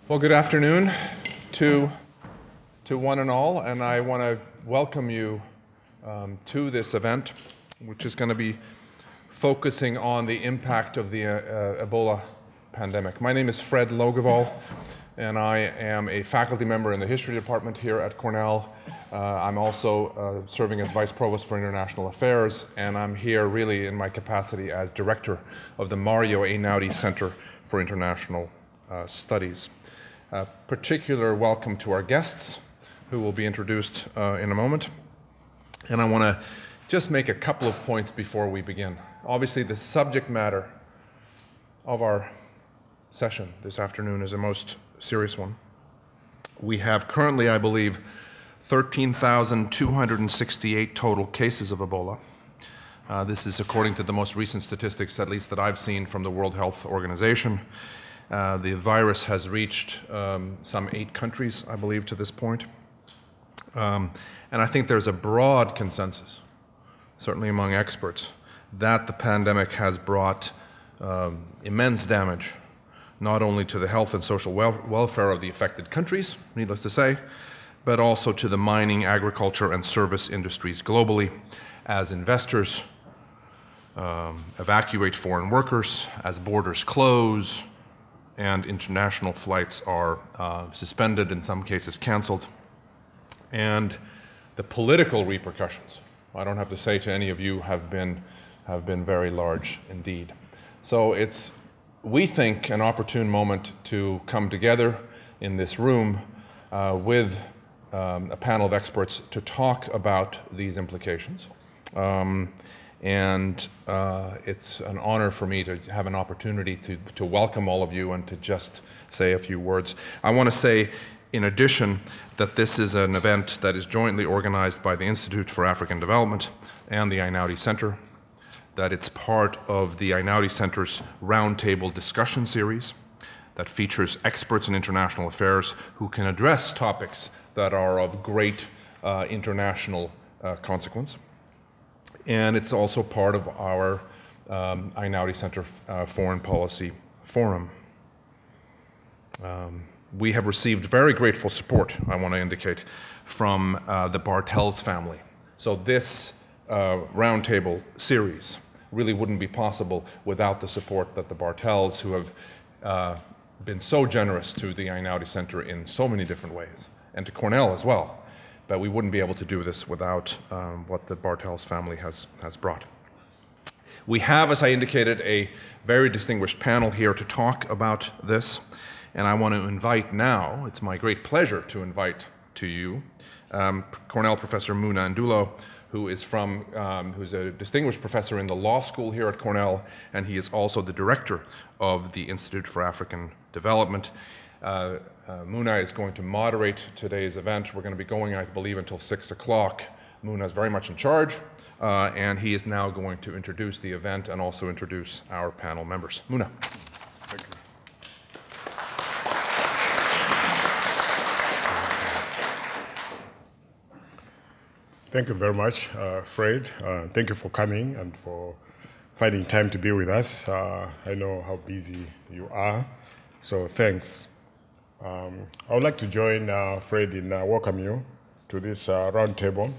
Well, good afternoon to one and all, and I want to welcome you to this event, which is going to be focusing on the impact of the Ebola pandemic. My name is Fred Logevall, and I am a faculty member in the history department here at Cornell. I'm also serving as Vice Provost for International Affairs, and I'm here really in my capacity as Director of the Mario Einaudi Center for International Studies. Particular welcome to our guests, who will be introduced in a moment. And I want to just make a couple of points before we begin. Obviously, the subject matter of our session this afternoon is a most serious one. We have currently, I believe, 13,268 total cases of Ebola. This is according to the most recent statistics, at least that I've seen from the World Health Organization. The virus has reached some 8 countries, I believe, to this point. And I think there's a broad consensus, certainly among experts, that the pandemic has brought immense damage, not only to the health and social welfare of the affected countries, needless to say, but also to the mining, agriculture, and service industries globally, as investors evacuate foreign workers, as borders close, and international flights are suspended, in some cases canceled. And the political repercussions, I don't have to say to any of you, have been very large indeed. So it's, we think, an opportune moment to come together in this room with a panel of experts to talk about these implications. And it's an honor for me to have an opportunity to welcome all of you and to just say a few words. I want to say, in addition, that this is an event that is jointly organized by the Institute for African Development and the Einaudi Center, that it's part of the Einaudi Center's Roundtable discussion series that features experts in international affairs who can address topics that are of great international consequence. And it's also part of our Einaudi Center Foreign Policy Forum. We have received very grateful support, I want to indicate, from the Bartels family. So this roundtable series really wouldn't be possible without the support that the Bartels, who have been so generous to the Einaudi Center in so many different ways, and to Cornell as well. But we wouldn't be able to do this without what the Bartels family has brought. We have, as I indicated, a very distinguished panel here to talk about this, and I want to invite now, it's my great pleasure to invite to you, Cornell Professor Muna Ndulo, who's a distinguished professor in the law school here at Cornell, and he is also the director of the Institute for African Development. Muna is going to moderate today's event. We're going to be going, I believe, until 6 o'clock. Muna is very much in charge, and he is now going to introduce the event and also introduce our panel members. Muna. Thank you. Thank you very much, Fred. Thank you for coming and for finding time to be with us. I know how busy you are, so thanks. I would like to join Fred in welcoming you to this roundtable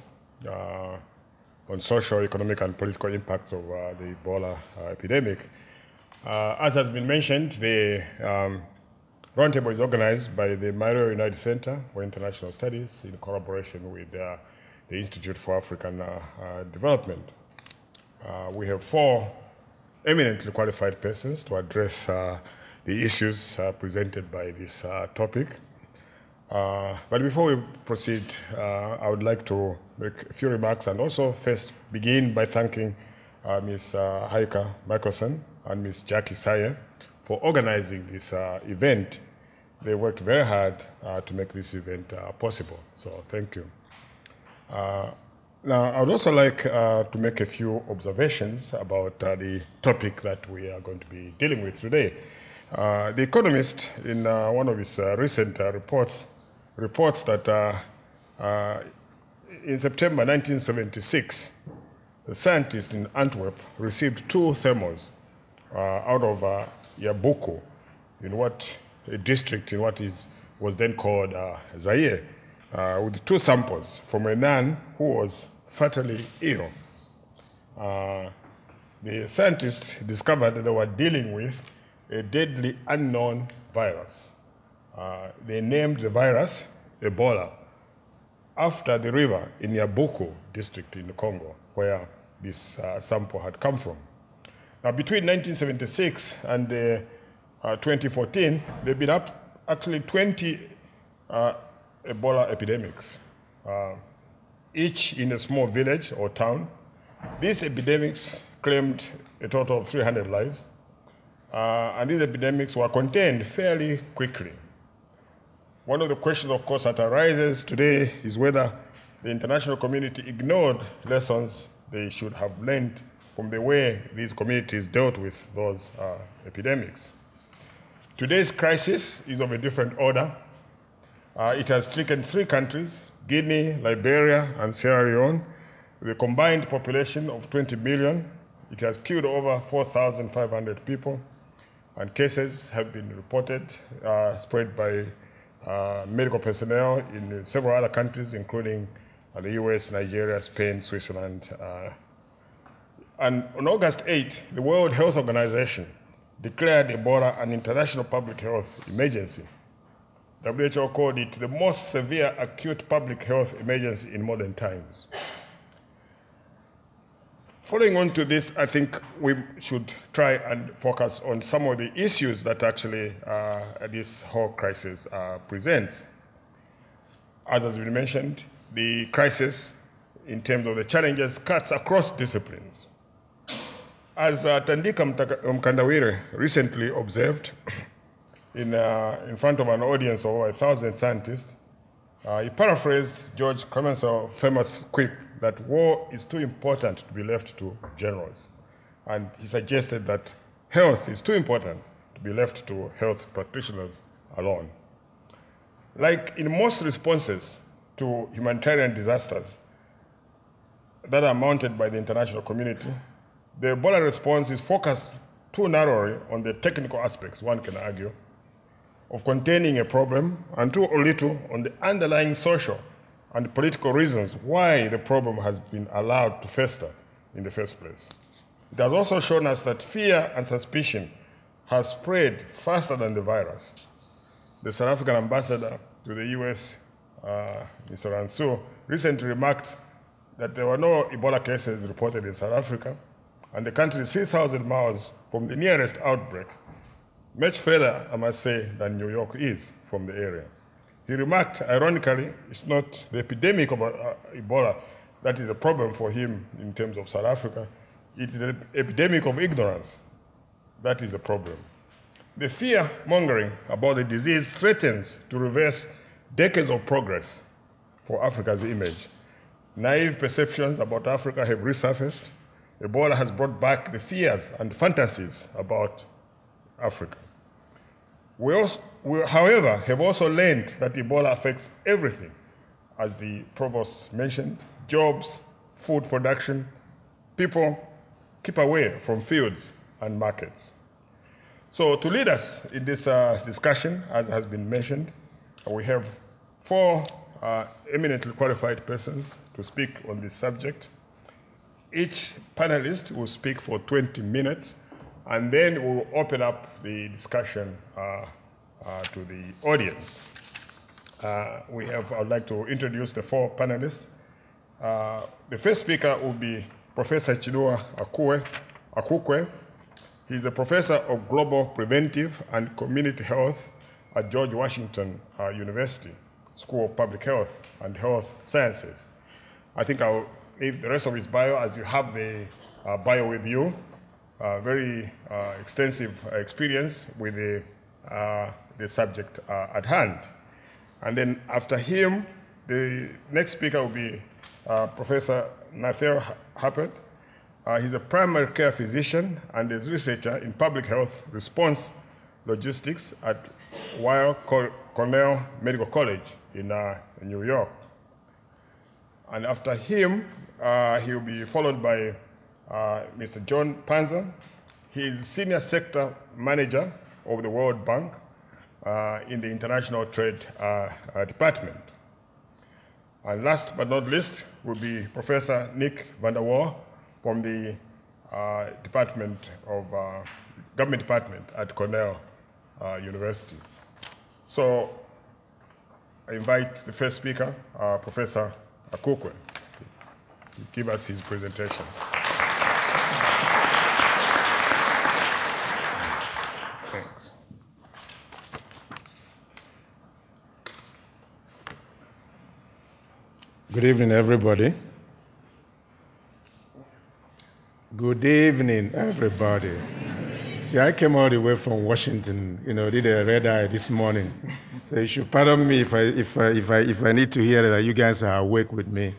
on social, economic, and political impacts of the Ebola epidemic. As has been mentioned, the roundtable is organized by the Mario Einaudi Center for International Studies in collaboration with the Institute for African Development. We have 4 eminently qualified persons to address the issues presented by this topic. But before we proceed, I would like to make a few remarks and also first begin by thanking Ms. Heike Michelson and Ms. Jackie Sayer for organizing this event. They worked very hard to make this event possible, so thank you. Now, I would also like to make a few observations about the topic that we are going to be dealing with today. The Economist, in one of his recent reports that in September 1976, the scientists in Antwerp received 2 thermals out of Yabuko in what a district in what was then called Zaire, with 2 samples from a nun who was fatally ill. The scientists discovered that they were dealing with a deadly unknown virus. They named the virus Ebola after the river in Yabuku district in the Congo, where this sample had come from. Now, between 1976 and 2014, there have been actually 20 Ebola epidemics, each in a small village or town. These epidemics claimed a total of 300 lives, and these epidemics were contained fairly quickly. One of the questions, of course, that arises today is whether the international community ignored lessons they should have learned from the way these communities dealt with those epidemics. Today's crisis is of a different order. It has stricken 3 countries, Guinea, Liberia, and Sierra Leone, with a combined population of 20 million. It has killed over 4,500 people, and cases have been reported, spread by medical personnel in several other countries, including the US, Nigeria, Spain, Switzerland. And on August 8, the World Health Organization declared Ebola an international public health emergency. WHO called it the most severe acute public health emergency in modern times. Following on to this, I think we should try and focus on some of the issues that actually this whole crisis presents. As has been mentioned, the crisis, in terms of the challenges, cuts across disciplines. As Tandika Mkandawire recently observed in front of an audience of over 1,000 scientists, he paraphrased George Clemenceau's famous quip that war is too important to be left to generals. And he suggested that health is too important to be left to health practitioners alone. Like in most responses to humanitarian disasters that are mounted by the international community, the Ebola response is focused too narrowly on the technical aspects, one can argue, of containing a problem, and too little on the underlying social and political reasons why the problem has been allowed to fester in the first place. It has also shown us that fear and suspicion has spread faster than the virus. The South African ambassador to the US, Mr. Ransu, recently remarked that there were no Ebola cases reported in South Africa, and the country is 3,000 miles from the nearest outbreak, much further, I must say, than New York is from the area. He remarked, ironically, it's not the epidemic of Ebola that is the problem for him in terms of South Africa. It is the epidemic of ignorance that is the problem. The fear-mongering about the disease threatens to reverse decades of progress for Africa's image. Naive perceptions about Africa have resurfaced. Ebola has brought back the fears and fantasies about Africa. We, however, have also learned that Ebola affects everything, as the provost mentioned: jobs, food production. People keep away from fields and markets. So to lead us in this discussion, as has been mentioned, we have 4 eminently qualified persons to speak on this subject. Each panelist will speak for 20 minutes, and then we'll open up the discussion to the audience. I would like to introduce the 4 panelists. The first speaker will be Professor Chinua Akukwe. He's a professor of global preventive and community health at George Washington University, School of Public Health and Health Sciences. I think I'll leave the rest of his bio, as you have the bio with you. Very extensive experience with the subject at hand. And then after him, the next speaker will be Professor Nathaniel Hupert. He's a primary care physician and is researcher in public health response logistics at Weill Cornell Medical College in New York. And after him, he'll be followed by Mr. John Panzer. He is Senior Sector Manager of the World Bank in the International Trade Department. And last but not least will be Professor Nick van der Waal from the Government Department at Cornell University. So I invite the first speaker, Professor Akukwe, to give us his presentation. Thanks. Good evening, everybody. Good evening, everybody. See, I came all the way from Washington, did a red eye this morning. So you should pardon me if I need to hear that you guys are awake with me.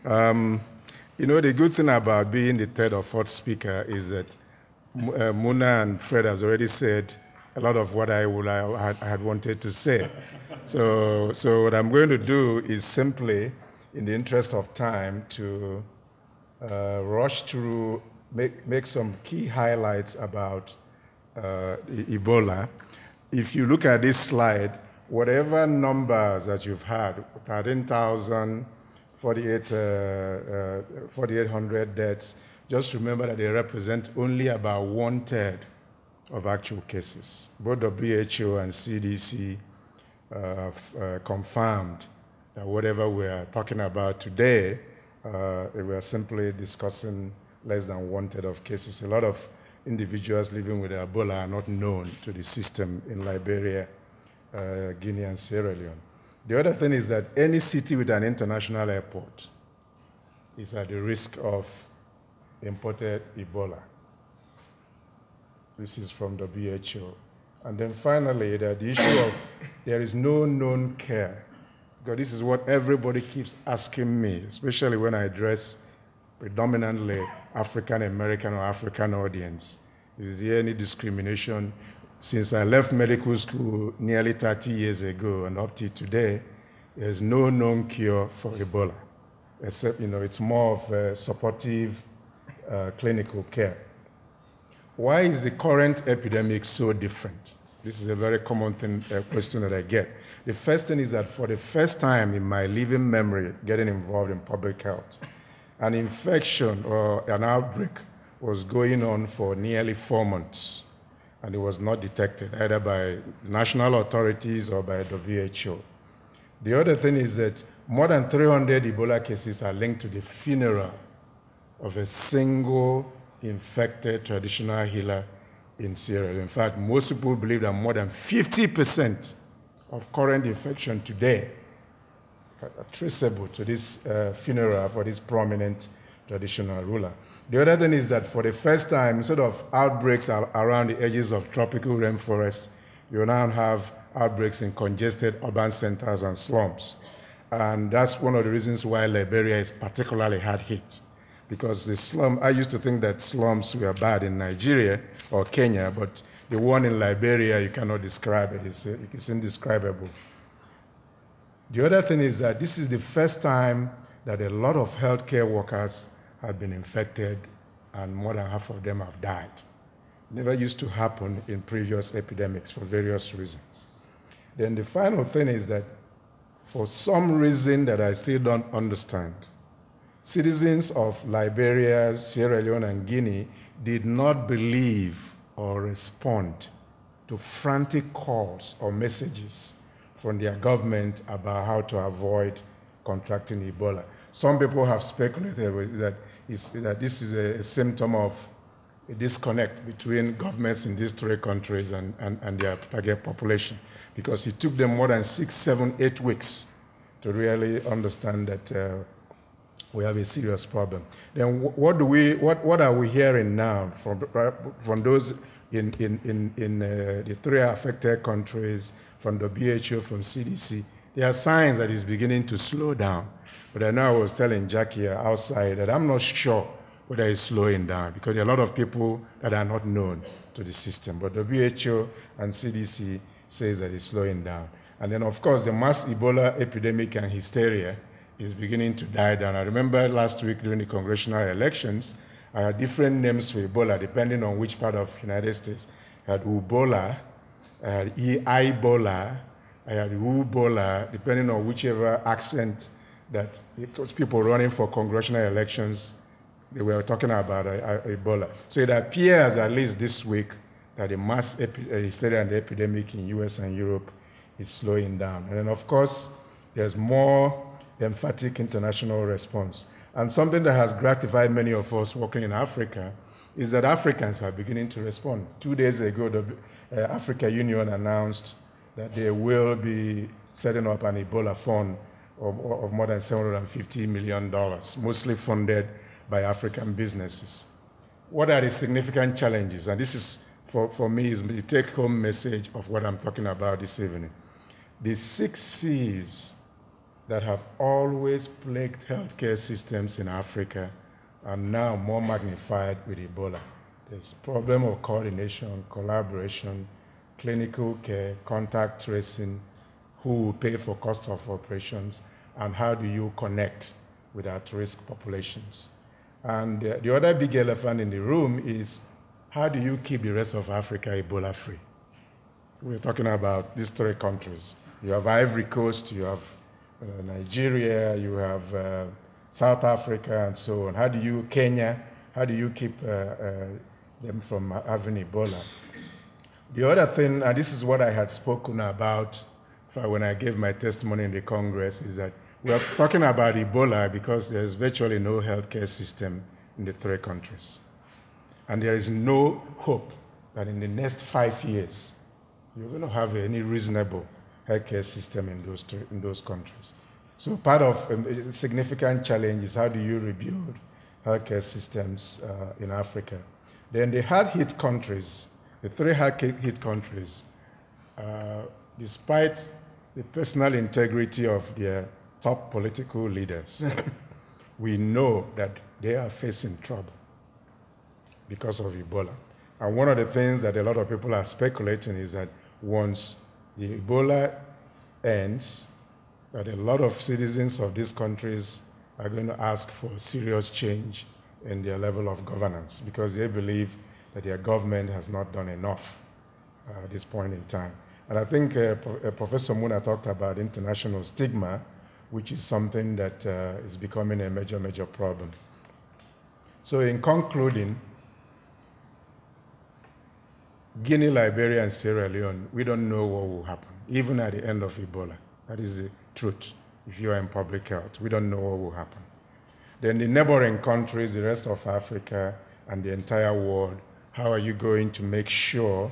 The good thing about being the third or fourth speaker is that Muna and Fred has already said a lot of what I had wanted to say. So what I'm going to do is simply, in the interest of time, to rush through, make some key highlights about Ebola. If you look at this slide, whatever numbers that you've had, 13,000, 4,800 deaths, just remember that they represent only about 1/3 of actual cases. Both WHO and CDC confirmed that whatever we are talking about today, we are simply discussing less than 1/3 of cases. A lot of individuals living with Ebola are not known to the system in Liberia, Guinea, and Sierra Leone. The other thing is that any city with an international airport is at the risk of imported Ebola. This is from WHO. And then finally, the issue of there is no known care. Because this is what everybody keeps asking me, especially when I address predominantly African American or African audience. Is there any discrimination? Since I left medical school nearly 30 years ago and up to today, there's no known cure for Ebola, except, it's more of a supportive clinical care. Why is the current epidemic so different? This is a very common question that I get. The first thing is that for the first time in my living memory, getting involved in public health, an infection or an outbreak was going on for nearly 4 months, and it was not detected either by national authorities or by WHO. The other thing is that more than 300 Ebola cases are linked to the funeral of a single infected traditional healer in Sierra Leone. In fact, most people believe that more than 50% of current infection today are traceable to this funeral for this prominent traditional ruler. The other thing is that for the first time, instead of outbreaks around the edges of tropical rainforest, you now have outbreaks in congested urban centers and slums. And that's one of the reasons why Liberia is particularly hard hit. Because the slum, I used to think that slums were bad in Nigeria or Kenya, but the one in Liberia, you cannot describe it. It's indescribable. The other thing is that this is the first time that a lot of healthcare workers have been infected, and more than half of them have died. Never used to happen in previous epidemics for various reasons. Then the final thing is that for some reason that I still don't understand, citizens of Liberia, Sierra Leone, and Guinea did not believe or respond to frantic calls or messages from their government about how to avoid contracting Ebola. Some people have speculated that this is a symptom of a disconnect between governments in these 3 countries and their target population, because it took them more than 6, 7, 8 weeks to really understand that we have a serious problem. Then what are we hearing now from those in the 3 affected countries, from the WHO, from CDC? There are signs that it's beginning to slow down. But I know I was telling Jackie outside that I'm not sure whether it's slowing down, because there are a lot of people that are not known to the system. But the WHO and CDC says that it's slowing down. And then, of course, the mass Ebola epidemic and hysteria is beginning to die down. I remember last week during the congressional elections, I had different names for Ebola depending on which part of the United States. I had Ebola, I had Ebola, I had Ebola, depending on whichever accent that, because people running for congressional elections, they were talking about Ebola. So it appears, at least this week, that the mass hysteria and the epidemic in US and Europe is slowing down. And then, of course, there's more emphatic international response. And something that has gratified many of us working in Africa is that Africans are beginning to respond. 2 days ago, the Africa Union announced that they will be setting up an Ebola fund of more than $750 million, mostly funded by African businesses. What are the significant challenges? And this is, for me, is the take-home message of what I'm talking about this evening. The 6 C's that have always plagued healthcare systems in Africa are now more magnified with Ebola. There's a problem of coordination, collaboration, clinical care, contact tracing, who will pay for cost of operations, and how do you connect with at-risk populations. And the other big elephant in the room is, how do you keep the rest of Africa Ebola-free? We're talking about these 3 countries. You have Ivory Coast, you have Nigeria, you have South Africa, and so on. Kenya, how do you keep them from having Ebola? The other thing, and this is what I had spoken about when I gave my testimony in the Congress, is that we are talking about Ebola because there's virtually no healthcare system in the 3 countries. And there is no hope that in the next 5 years, you're going to have any reasonable healthcare system in those countries. So part of a significant challenge is, how do you rebuild healthcare systems in Africa? Then the hard-hit countries, the 3 hard-hit countries, despite the personal integrity of their top political leaders, we know that they are facing trouble because of Ebola. And one of the things that a lot of people are speculating is that once the Ebola ends, that a lot of citizens of these countries are going to ask for serious change in their level of governance, because they believe that their government has not done enough at this point in time. And I think Professor Muna talked about international stigma, which is something that is becoming a major, major problem. So in concluding, Guinea, Liberia, and Sierra Leone, we don't know what will happen, even at the end of Ebola. That is the truth. If you are in public health, we don't know what will happen. Then the neighboring countries, the rest of Africa, and the entire world, how are you going to make sure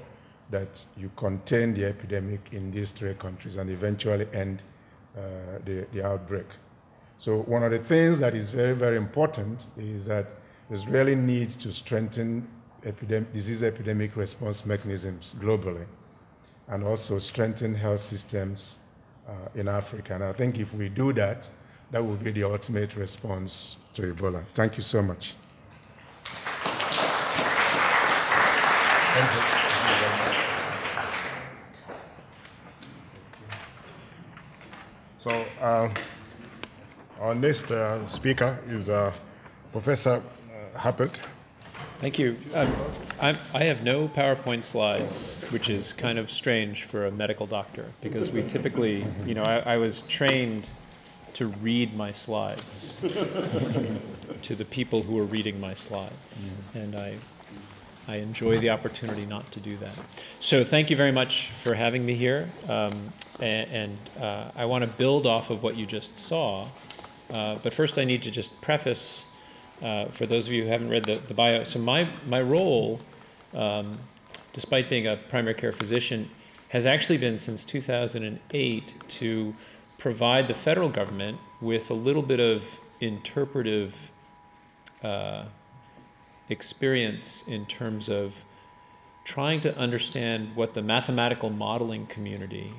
that you contain the epidemic in these 3 countries and eventually end the outbreak? So one of the things that is very, very important is that there's really need to strengthen disease epidemic response mechanisms globally, and also strengthen health systems in Africa. And I think if we do that, that will be the ultimate response to Ebola. Thank you so much. Thank you. So our next speaker is Professor Hupert. Thank you. I have no PowerPoint slides, which is kind of strange for a medical doctor, because we typically, I was trained to read my slides to the people who are reading my slides, and I enjoy the opportunity not to do that. So thank you very much for having me here, and I want to build off of what you just saw, but first I need to just preface, for those of you who haven't read the bio, so my role, despite being a primary care physician, has actually been since 2008 to provide the federal government with a little bit of interpretive experience in terms of trying to understand what the mathematical modeling community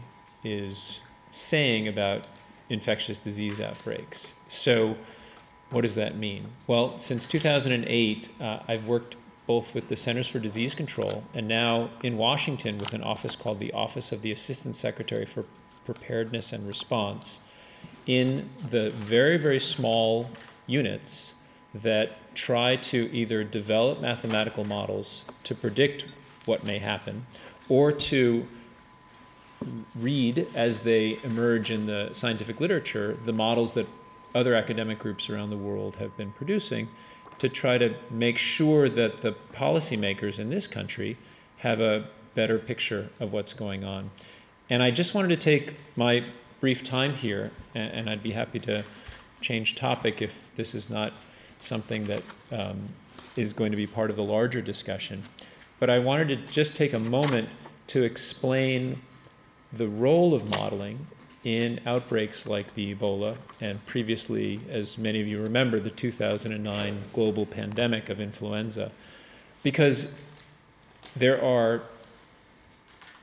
is saying about infectious disease outbreaks. So what does that mean? Well, since 2008, I've worked both with the Centers for Disease Control and now in Washington with an office called the Office of the Assistant Secretary for Preparedness and Response in the very, very small units that try to either develop mathematical models to predict what may happen or to read, as they emerge in the scientific literature, the models that other academic groups around the world have been producing to try to make sure that the policymakers in this country have a better picture of what's going on. And I just wanted to take my brief time here, and I'd be happy to change topic if this is not something that is going to be part of the larger discussion. But I wanted to just take a moment to explain the role of modeling in outbreaks like the Ebola, and previously, as many of you remember, the 2009 global pandemic of influenza, because there are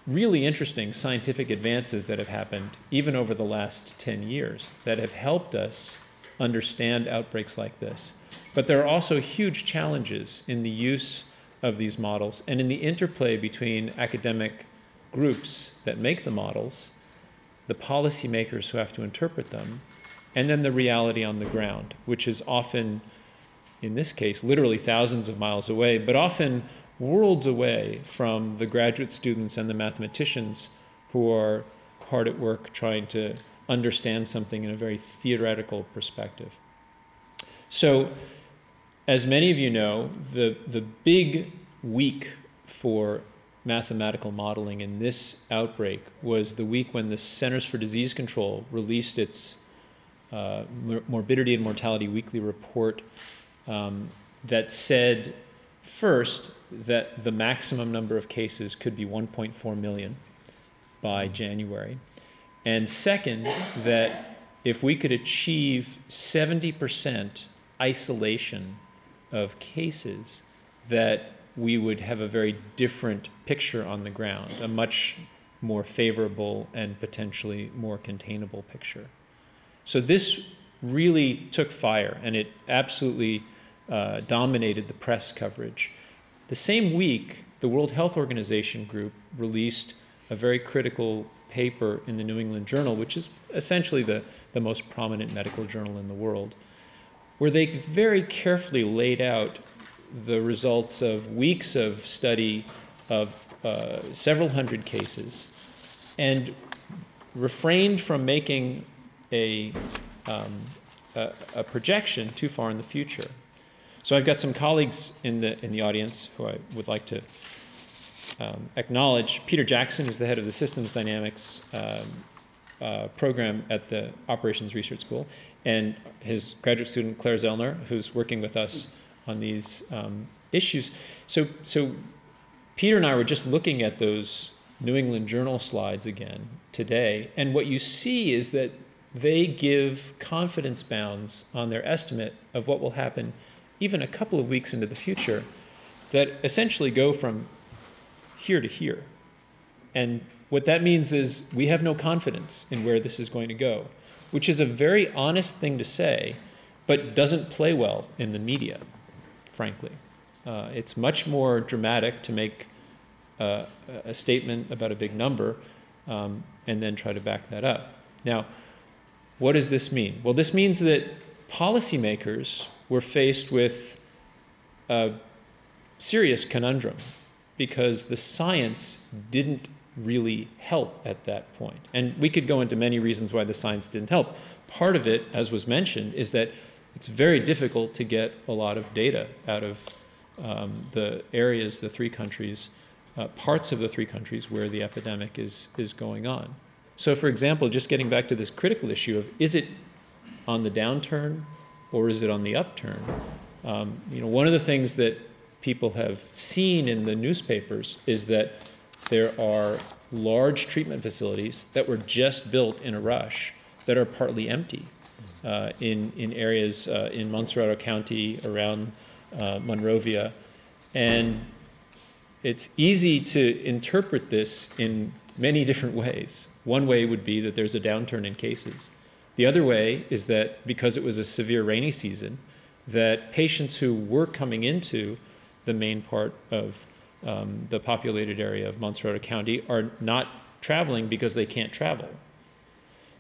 really interesting scientific advances that have happened even over the last 10 years that have helped us understand outbreaks like this. But there are also huge challenges in the use of these models and in the interplay between academic groups that make the models, the policymakers who have to interpret them, and then the reality on the ground, which is often, in this case, literally thousands of miles away, but often worlds away from the graduate students and the mathematicians who are hard at work trying to understand something in a very theoretical perspective. So, as many of you know, the big week for mathematical modeling in this outbreak was the week when the Centers for Disease Control released its morbidity and mortality weekly report that said, first, that the maximum number of cases could be 1.4 million by January. And second, that if we could achieve 70% isolation of cases, that we would have a very different picture on the ground, a much more favorable and potentially more containable picture. So this really took fire, and it absolutely dominated the press coverage. The same week, the World Health Organization group released a very critical paper in the New England Journal, which is essentially the most prominent medical journal in the world, where they very carefully laid out the results of weeks of study of several hundred cases and refrained from making a projection too far in the future. So I've got some colleagues in the audience who I would like to acknowledge. Peter Jackson is the head of the Systems Dynamics program at the Operations Research School, and his graduate student Claire Zellner, who's working with us on these issues. So Peter and I were just looking at those New England Journal slides again today, and what you see is that they give confidence bounds on their estimate of what will happen even a couple of weeks into the future that essentially go from here to here. And what that means is we have no confidence in where this is going to go, which is a very honest thing to say, but doesn't play well in the media, frankly. It's much more dramatic to make a statement about a big number and then try to back that up. Now, what does this mean? Well, this means that policymakers were faced with a serious conundrum because the science didn't really help at that point. And we could go into many reasons why the science didn't help. Part of it, as was mentioned, is that it's very difficult to get a lot of data out of the areas, the three countries, parts of the three countries where the epidemic is going on. So for example, just getting back to this critical issue of, is it on the downturn or is it on the upturn? One of the things that people have seen in the newspapers is that there are large treatment facilities that were just built in a rush that are partly empty in areas in Montserrat County, around Monrovia. And it's easy to interpret this in many different ways. One way would be that there's a downturn in cases. The other way is that because it was a severe rainy season, that patients who were coming into the main part of the populated area of Montserrat County are not traveling because they can't travel.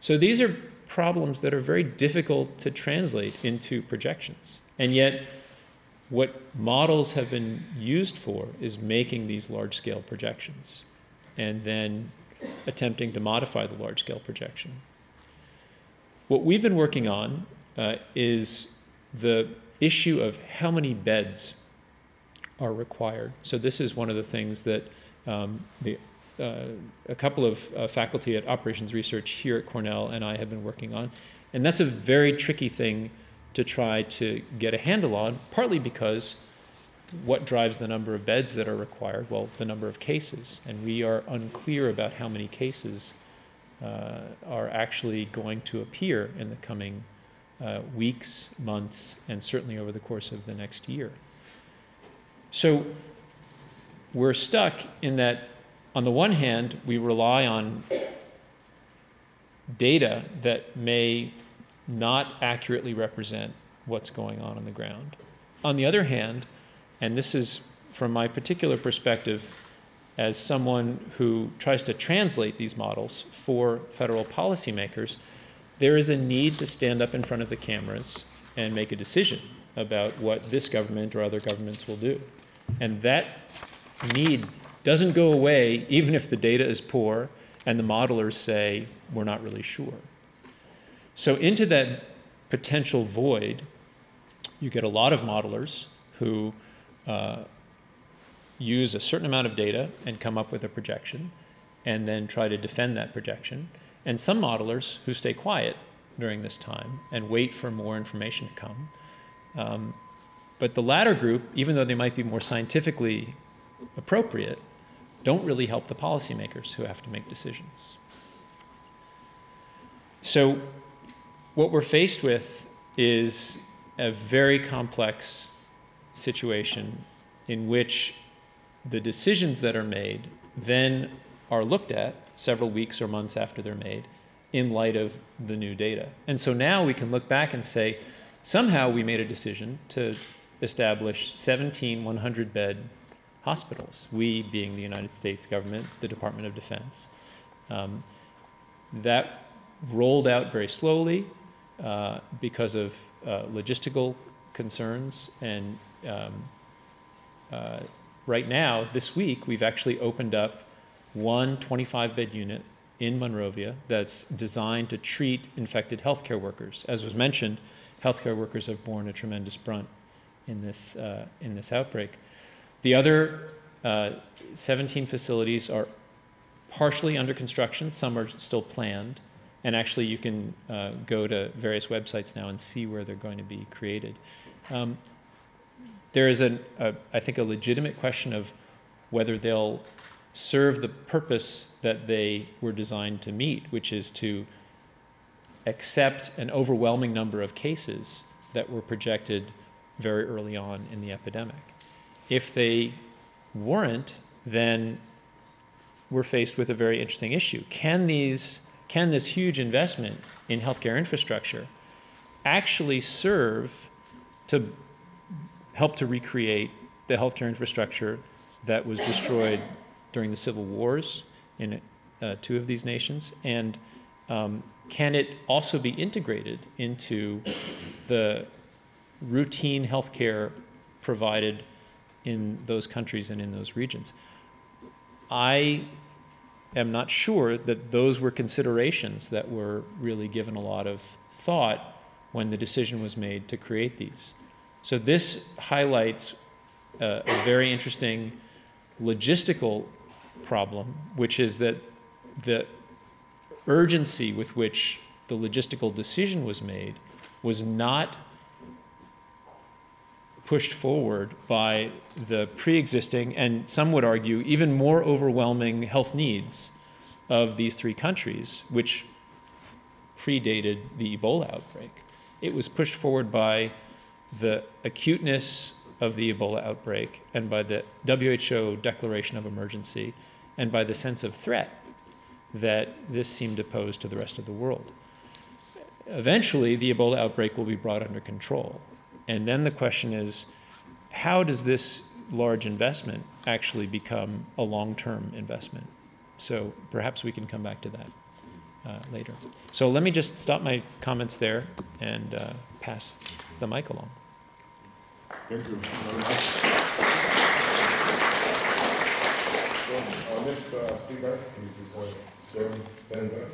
So these are problems that are very difficult to translate into projections. And yet, what models have been used for is making these large-scale projections and then attempting to modify the large-scale projection. What we've been working on is the issue of how many beds are required. So this is one of the things that a couple of faculty at operations research here at Cornell and I have been working on. And that's a very tricky thing to try to get a handle on, partly because what drives the number of beds that are required? Well, the number of cases. And we are unclear about how many cases are actually going to appear in the coming weeks, months, and certainly over the course of the next year. So we're stuck in that, on the one hand, we rely on data that may not accurately represent what's going on the ground. On the other hand, and this is from my particular perspective as someone who tries to translate these models for federal policymakers, there is a need to stand up in front of the cameras and make a decision about what this government or other governments will do. And that need doesn't go away even if the data is poor and the modelers say, we're not really sure. So into that potential void, you get a lot of modelers who use a certain amount of data and come up with a projection and then try to defend that projection. And some modelers who stay quiet during this time and wait for more information to come. But the latter group, even though they might be more scientifically appropriate, don't really help the policymakers who have to make decisions. So what we're faced with is a very complex situation in which the decisions that are made then are looked at several weeks or months after they're made in light of the new data. And so now we can look back and say, somehow we made a decision to establish 17 100-bed hospitals, we being the United States government, the Department of Defense. That rolled out very slowly because of logistical concerns. And right now, this week, we've actually opened up one 25-bed unit in Monrovia that's designed to treat infected healthcare workers. As was mentioned, healthcare workers have borne a tremendous brunt in this outbreak. The other 17 facilities are partially under construction. Some are still planned. And actually, you can go to various websites now and see where they're going to be created. There is, I think, a legitimate question of whether they'll serve the purpose that they were designed to meet, which is to accept an overwhelming number of cases that were projected very early on in the epidemic. If they weren't, then we're faced with a very interesting issue. Can this huge investment in healthcare infrastructure actually serve to help to recreate the healthcare infrastructure that was destroyed during the civil wars in 2 of these nations? And can it also be integrated into the routine healthcare provided in those countries and in those regions? I am not sure that those were considerations that were really given a lot of thought when the decision was made to create these. So this highlights a very interesting logistical problem, which is that the urgency with which the logistical decision was made was not pushed forward by the pre-existing, and some would argue even more overwhelming health needs of these 3 countries, which predated the Ebola outbreak. It was pushed forward by the acuteness of the Ebola outbreak and by the WHO declaration of emergency and by the sense of threat that this seemed to pose to the rest of the world. Eventually, the Ebola outbreak will be brought under control. And then the question is, how does this large investment actually become a long-term investment? So perhaps we can come back to that later. So let me just stop my comments there and pass the mic along. Thank you very much. Our next speaker is John Panzer.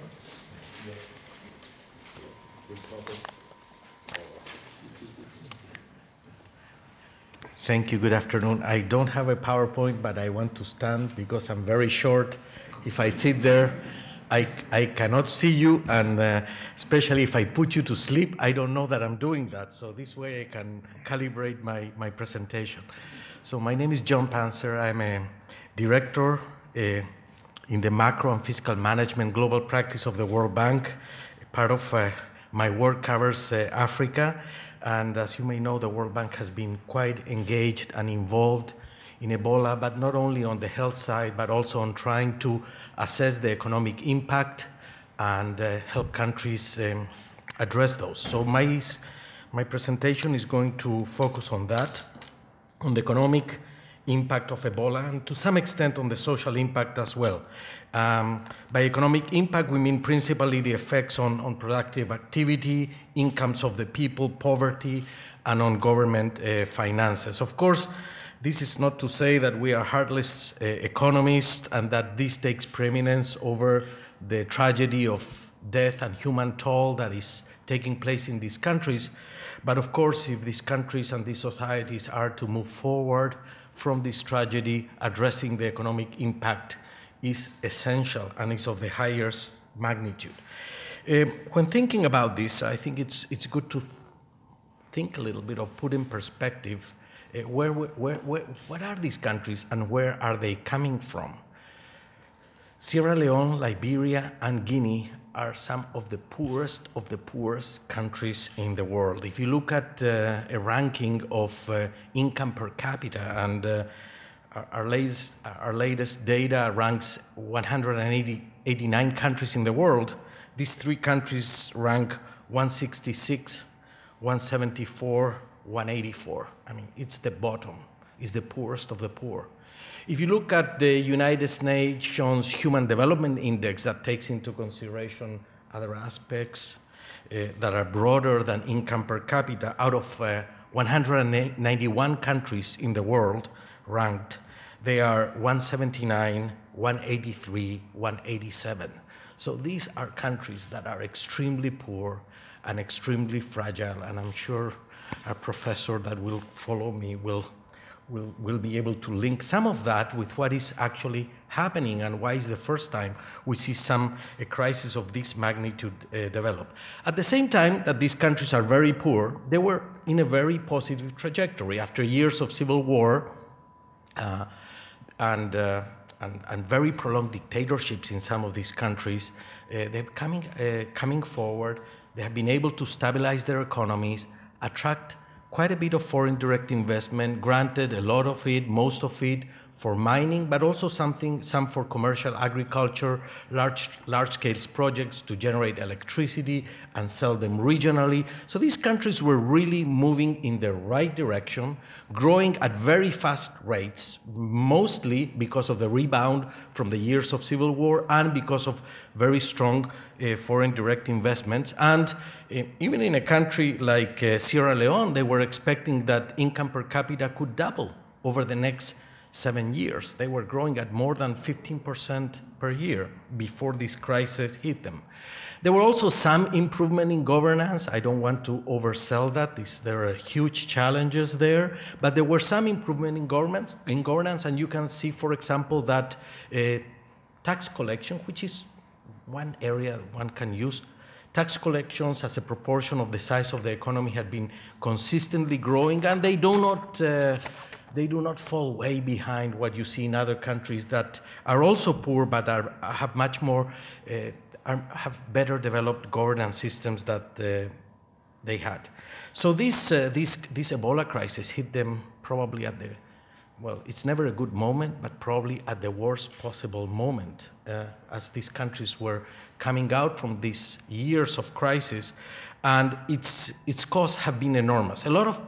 Thank you. Good afternoon. I don't have a PowerPoint, but I want to stand because I'm very short. If I sit there, I cannot see you, and especially if I put you to sleep, I don't know that I'm doing that. So this way I can calibrate my presentation. So my name is John Panzer. I'm a director in the macro and fiscal management global practice of the World Bank. Part of my work covers Africa. And as you may know, the World Bank has been quite engaged and involved in Ebola, but not only on the health side, but also on trying to assess the economic impact and help countries address those. So my presentation is going to focus on that, on the economic impact of Ebola, and to some extent on the social impact as well. By economic impact, we mean principally the effects on productive activity, incomes of the people, poverty, and on government finances. Of course, this is not to say that we are heartless economists and that this takes preeminence over the tragedy of death and human toll that is taking place in these countries. But of course, if these countries and these societies are to move forward from this tragedy, addressing the economic impact is essential and is of the highest magnitude. When thinking about this, I think it's good to think a little bit of put in perspective what are these countries and where are they coming from? Sierra Leone, Liberia, and Guinea are some of the poorest countries in the world. If you look at a ranking of income per capita, and our latest data ranks 189 countries in the world, these three countries rank 166, 174, 184. I mean, it's the bottom, it's the poorest of the poor. If you look at the United Nations Human Development Index that takes into consideration other aspects that are broader than income per capita, out of 191 countries in the world ranked, they are 179, 183, 187. So these are countries that are extremely poor and extremely fragile, and I'm sure a professor that will follow me will be able to link some of that with what is actually happening and why is the first time we see a crisis of this magnitude develop. At the same time that these countries are very poor, they were in a very positive trajectory. After years of civil war and very prolonged dictatorships in some of these countries, they're coming forward. They have been able to stabilize their economies, attract quite a bit of foreign direct investment, granted a lot of it, most of it for mining, but also some for commercial agriculture, large-scale projects to generate electricity and sell them regionally. So these countries were really moving in the right direction, growing at very fast rates, mostly because of the rebound from the years of civil war and because of very strong foreign direct investments. And even in a country like Sierra Leone, they were expecting that income per capita could double over the next 7 years. They were growing at more than 15% per year before this crisis hit them. There were also some improvement in governance. I don't want to oversell that. There are huge challenges there, but there were some improvement in governance, and you can see, for example, that tax collection, which is one area one can use, tax collections as a proportion of the size of the economy had been consistently growing, and they do not fall way behind what you see in other countries that are also poor but have much more, have better developed governance systems that they had. So this Ebola crisis hit them probably at the, well, it's never a good moment, but probably at the worst possible moment, as these countries were coming out from these years of crisis, and its costs have been enormous. A lot of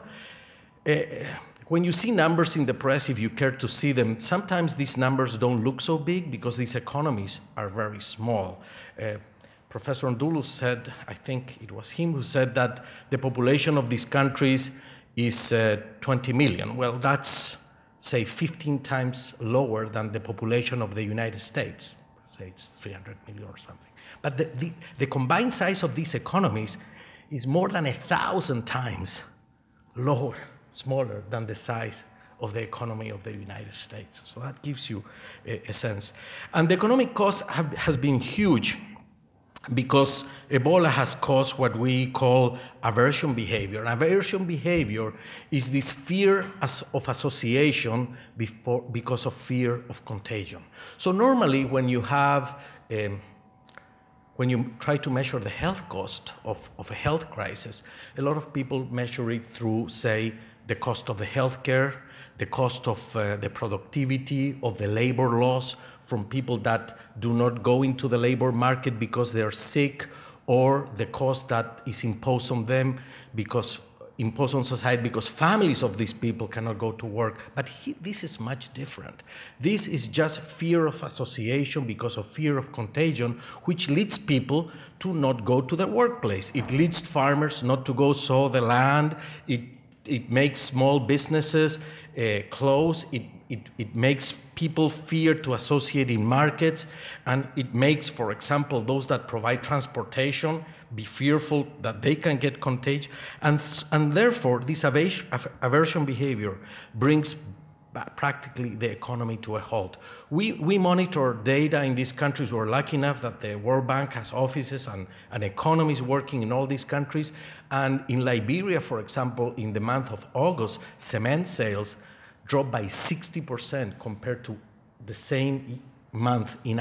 when you see numbers in the press, if you care to see them, sometimes these numbers don't look so big because these economies are very small. Professor Ndulo said, I think it was him who said that the population of these countries is 20 million. Well, that's say 15 times lower than the population of the United States. Say it's 300 million or something. But the combined size of these economies is more than 1,000 times lower, smaller than the size of the economy of the United States. So that gives you a sense. And the economic cost has been huge because Ebola has caused what we call aversion behavior. And aversion behavior is this fear of association because of fear of contagion. So normally when you have when you try to measure the health cost of a health crisis, a lot of people measure it through, say, the cost of the healthcare, the cost of the productivity of the labor loss from people that do not go into the labor market because they're sick, or the cost that is imposed on them imposed on society because families of these people cannot go to work. But this is much different. This is just fear of association because of fear of contagion, which leads people to not go to the workplace. It leads farmers not to go sow the land. It makes small businesses close. It makes people fear to associate in markets. And it makes, for example, those that provide transportation be fearful that they can get contagion. And therefore, this aversion behavior brings practically the economy to a halt. We monitor data in these countries. We're lucky enough that the World Bank has offices and economies working in all these countries. And in Liberia, for example, in the month of August, cement sales dropped by 60% compared to the same month in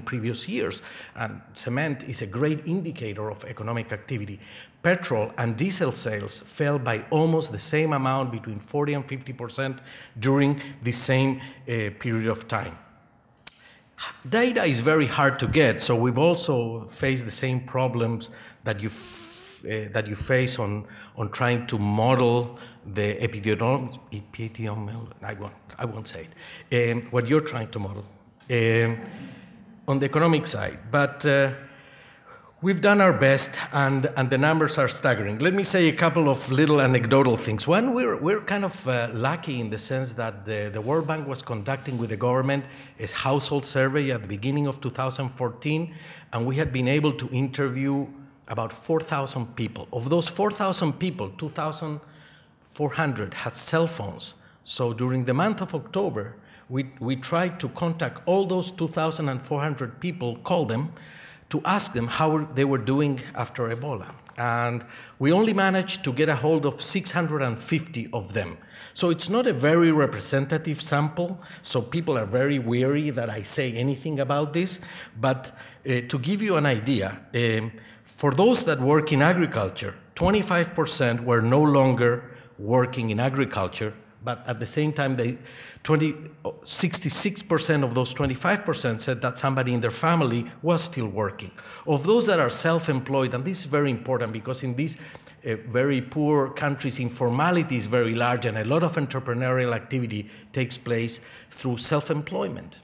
previous years. And cement is a great indicator of economic activity. Petrol and diesel sales fell by almost the same amount, between 40 and 50% during the same period of time. Data is very hard to get, so we've also faced the same problems that you face on trying to model the epidemiology. I won't say it. What you're trying to model on the economic side, but we've done our best, and the numbers are staggering. Let me say a couple of little anecdotal things. One, we're kind of lucky in the sense that the World Bank was conducting with the government a household survey at the beginning of 2014, and we had been able to interview about 4,000 people. Of those 4,000 people, 2,400 had cell phones. So during the month of October, we tried to contact all those 2,400 people, call them, to ask them how they were doing after Ebola. And we only managed to get a hold of 650 of them. So it's not a very representative sample, so people are very wary that I say anything about this. But to give you an idea, for those that work in agriculture, 25% were no longer working in agriculture, but at the same time, 66% of those 25% said that somebody in their family was still working. Of those that are self-employed, and this is very important because in these very poor countries, informality is very large, and a lot of entrepreneurial activity takes place through self-employment,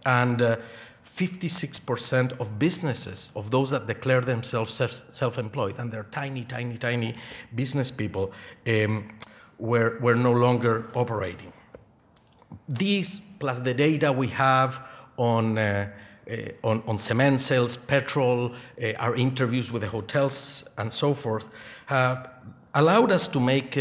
and 56% of businesses, of those that declare themselves self-employed, and they're tiny, tiny, tiny business people, were no longer operating. These, plus the data we have on cement sales, petrol, our interviews with the hotels, and so forth, allowed us to make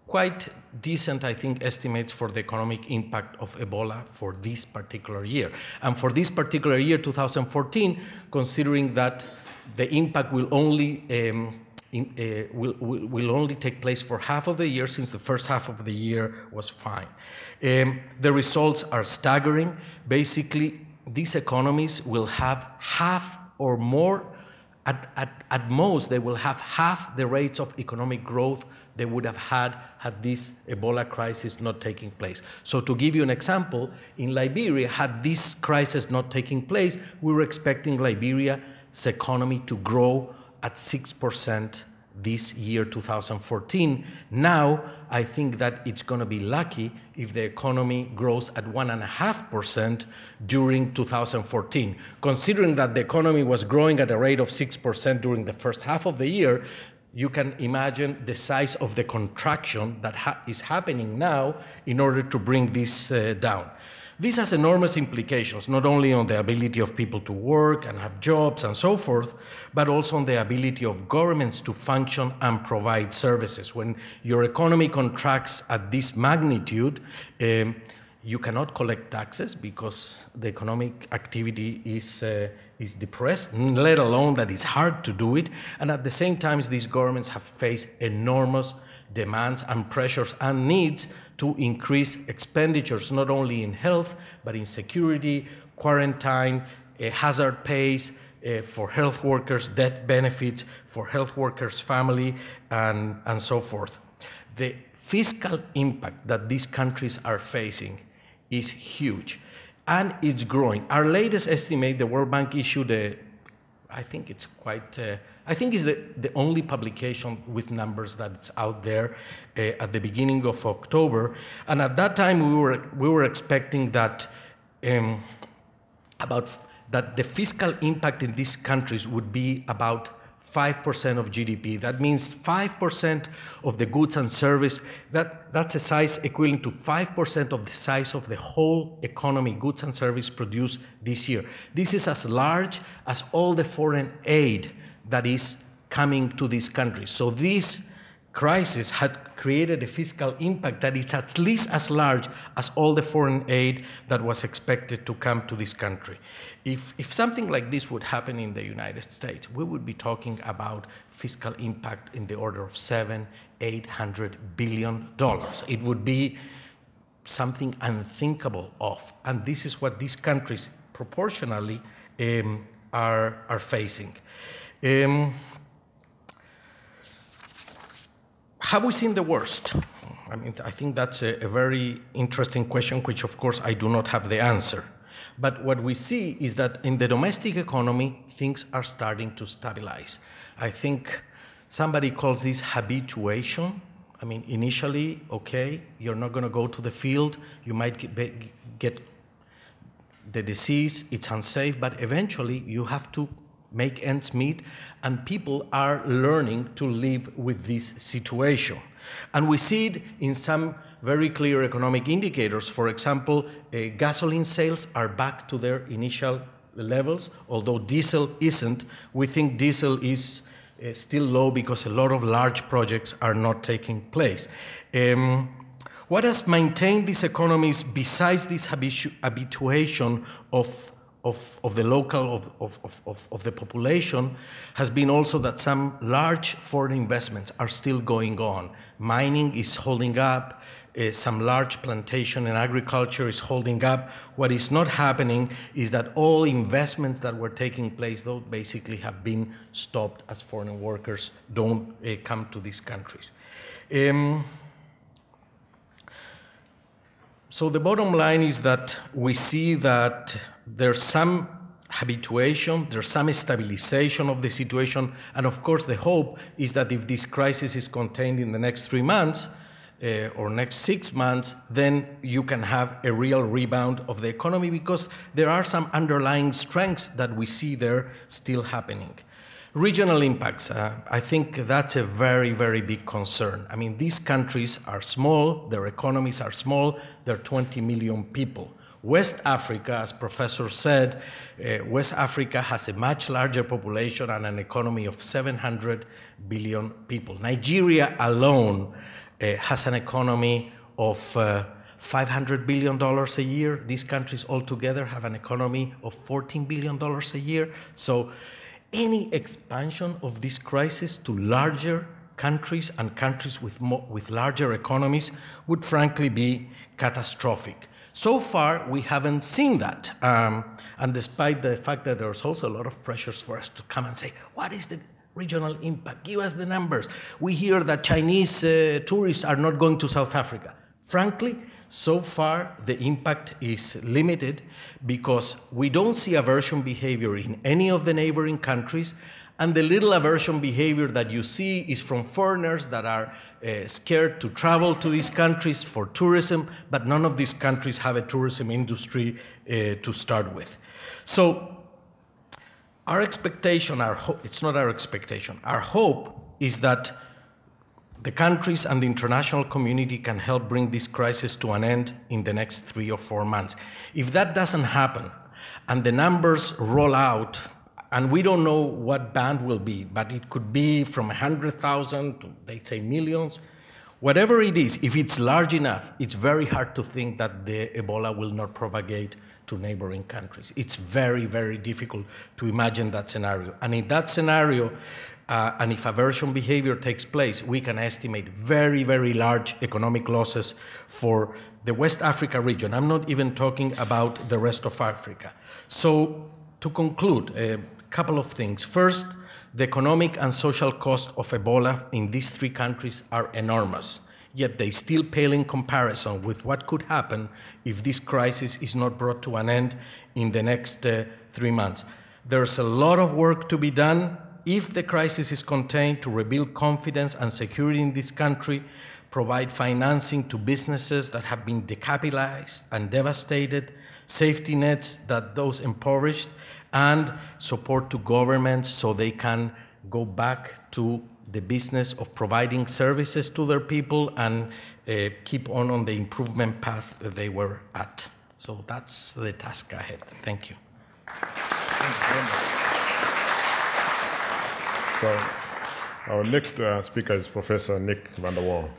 quite decent, I think, estimates for the economic impact of Ebola for this particular year. And for this particular year, 2014, considering that the impact will only will only take place for half of the year, since the first half of the year was fine. The results are staggering. Basically, these economies will have half or more, at most, they will have half the rates of economic growth they would have had this Ebola crisis not taking place. So to give you an example, in Liberia, had this crisis not taking place, we were expecting Liberia's economy to grow at 6% this year, 2014. Now, I think that it's going to be lucky if the economy grows at 1.5% during 2014. Considering that the economy was growing at a rate of 6% during the first half of the year, you can imagine the size of the contraction that is happening now in order to bring this down. This has enormous implications, not only on the ability of people to work and have jobs and so forth, but also on the ability of governments to function and provide services. When your economy contracts at this magnitude, you cannot collect taxes because the economic activity is depressed, let alone that it's hard to do it. And at the same time, these governments have faced enormous demands and pressures and needs to increase expenditures, not only in health, but in security, quarantine, hazard pays for health workers, death benefits for health workers' family, and so forth. The fiscal impact that these countries are facing is huge, and it's growing. Our latest estimate, the World Bank issued I think it's quite, I think it's the only publication with numbers that's out there at the beginning of October. And at that time, we were expecting that that the fiscal impact in these countries would be about 5% of GDP. That means 5% of the goods and service, that's a size equivalent to 5% of the size of the whole economy, goods and service produced this year. This is as large as all the foreign aid that is coming to these countries. So this crisis had created a fiscal impact that is at least as large as all the foreign aid that was expected to come to this country. If something like this would happen in the United States, we would be talking about fiscal impact in the order of $700–800 billion. It would be something unthinkable of, and this is what these countries proportionally are facing. Have we seen the worst? I mean, I think that's a very interesting question, which of course I do not have the answer. But what we see is that in the domestic economy, things are starting to stabilize. I think somebody calls this habituation. I mean, initially, okay, you're not going to go to the field, you might get the disease, it's unsafe, but eventually you have to make ends meet, and people are learning to live with this situation. And we see it in some very clear economic indicators. For example, gasoline sales are back to their initial levels, although diesel isn't. We think diesel is still low because a lot of large projects are not taking place. What has maintained these economies besides this habituation of the local, of the population, has been also that some large foreign investments are still going on. Mining is holding up, some large plantation and agriculture is holding up. What is not happening is that all investments that were taking place, though, basically have been stopped as foreign workers don't come to these countries. So the bottom line is that we see that there's some habituation, there's some stabilization of the situation, and of course the hope is that if this crisis is contained in the next 3 months or next 6 months, then you can have a real rebound of the economy, because there are some underlying strengths that we see there still happening. Regional impacts, I think that's a very, very big concern. I mean, these countries are small, their economies are small, they're 20 million people. West Africa, as Professor said, West Africa has a much larger population and an economy of 700 billion people. Nigeria alone has an economy of $500 billion a year. These countries altogether have an economy of $14 billion a year. So any expansion of this crisis to larger countries and countries with larger economies would frankly be catastrophic. So far, we haven't seen that. And despite the fact that there's also a lot of pressures for us to come and say, what is the regional impact? Give us the numbers. We hear that Chinese tourists are not going to South Africa. Frankly, so far, the impact is limited because we don't see aversion behavior in any of the neighboring countries, and the little aversion behavior that you see is from foreigners that are scared to travel to these countries for tourism, but none of these countries have a tourism industry to start with. So our expectation, it's not our expectation, our hope is that the countries and the international community can help bring this crisis to an end in the next 3 or 4 months. If that doesn't happen, and the numbers roll out, and we don't know what band will be, but it could be from 100,000 to, they say, millions. Whatever it is, if it's large enough, it's very hard to think that the Ebola will not propagate to neighboring countries. It's very, very difficult to imagine that scenario. And in that scenario, and if aversion behavior takes place, we can estimate very, very large economic losses for the West Africa region. I'm not even talking about the rest of Africa. So to conclude, a couple of things. First, the economic and social cost of Ebola in these 3 countries are enormous, yet they still pale in comparison with what could happen if this crisis is not brought to an end in the next 3 months. There's a lot of work to be done if the crisis is contained to rebuild confidence and security in this country, provide financing to businesses that have been decapitalized and devastated, safety nets that those impoverished, and support to governments so they can go back to the business of providing services to their people and keep on the improvement path that they were at. So that's the task ahead. Thank you. So our next speaker is Professor Nick van der Waal.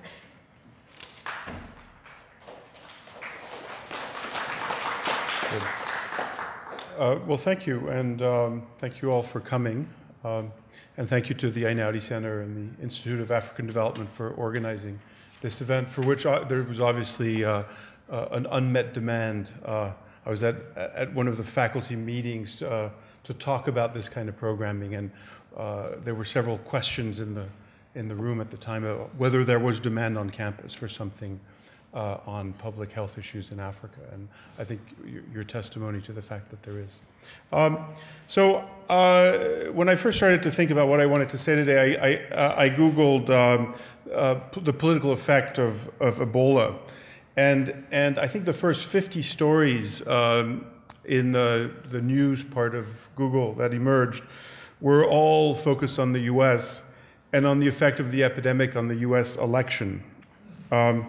Well, thank you, and thank you all for coming. And thank you to the Einaudi Center and the Institute of African Development for organizing this event, for which there was obviously an unmet demand. I was at one of the faculty meetings to talk about this kind of programming, and there were several questions in the room at the time about whether there was demand on campus for something on public health issues in Africa, and I think your testimony to the fact that there is. So when I first started to think about what I wanted to say today, I Googled the political effect of Ebola, and I think the first 50 stories in the news part of Google that emerged were all focused on the US and on the effect of the epidemic on the US election. I'm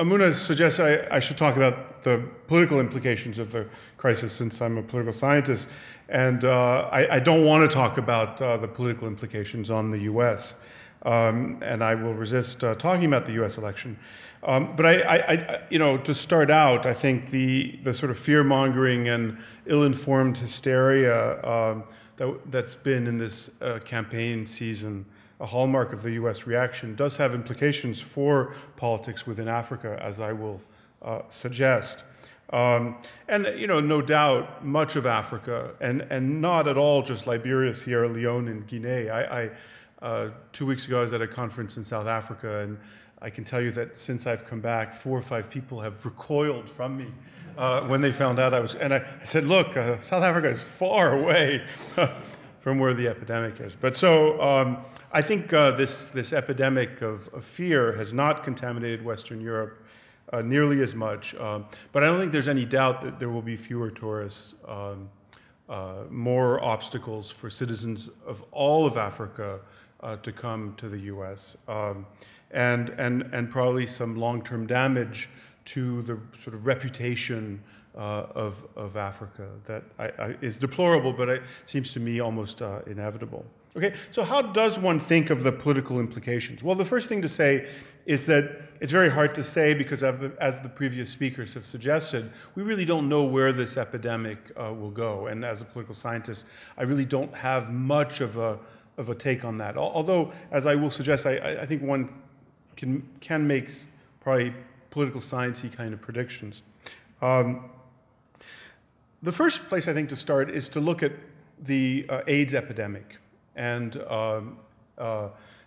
going to suggest I should talk about the political implications of the crisis, since I'm a political scientist, and I don't want to talk about the political implications on the US, and I will resist talking about the US election. But to start out, I think the sort of fear-mongering and ill-informed hysteria that's been in this campaign season, a hallmark of the US reaction, does have implications for politics within Africa, as I will suggest. And no doubt, much of Africa, and not at all just Liberia, Sierra Leone, and Guinea. 2 weeks ago, I was at a conference in South Africa, and I can tell you that since I've come back, 4 or 5 people have recoiled from me when they found out I was. And I said, look, South Africa is far away from where the epidemic is. But so I think this epidemic of fear has not contaminated Western Europe nearly as much. But I don't think there's any doubt that there will be fewer tourists, more obstacles for citizens of all of Africa to come to the US, and probably some long-term damage to the sort of reputation of Africa that is deplorable, but it seems to me almost inevitable. Okay, so how does one think of the political implications? Well, the first thing to say is that it's very hard to say because, as the previous speakers have suggested, we really don't know where this epidemic will go. And as a political scientist, I really don't have much of a take on that. Although, as I will suggest, I think one can make probably political sciencey kind of predictions. The first place I think to start is to look at the AIDS epidemic. And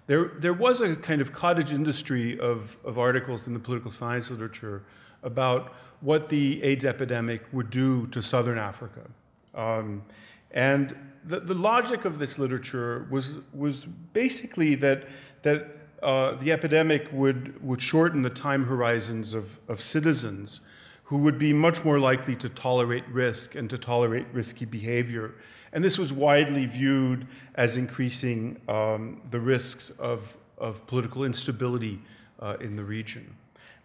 there was a kind of cottage industry of articles in the political science literature about what the AIDS epidemic would do to Southern Africa. And the logic of this literature was basically that the epidemic would shorten the time horizons of citizens who would be much more likely to tolerate risk and to tolerate risky behavior. And this was widely viewed as increasing the risks of political instability in the region.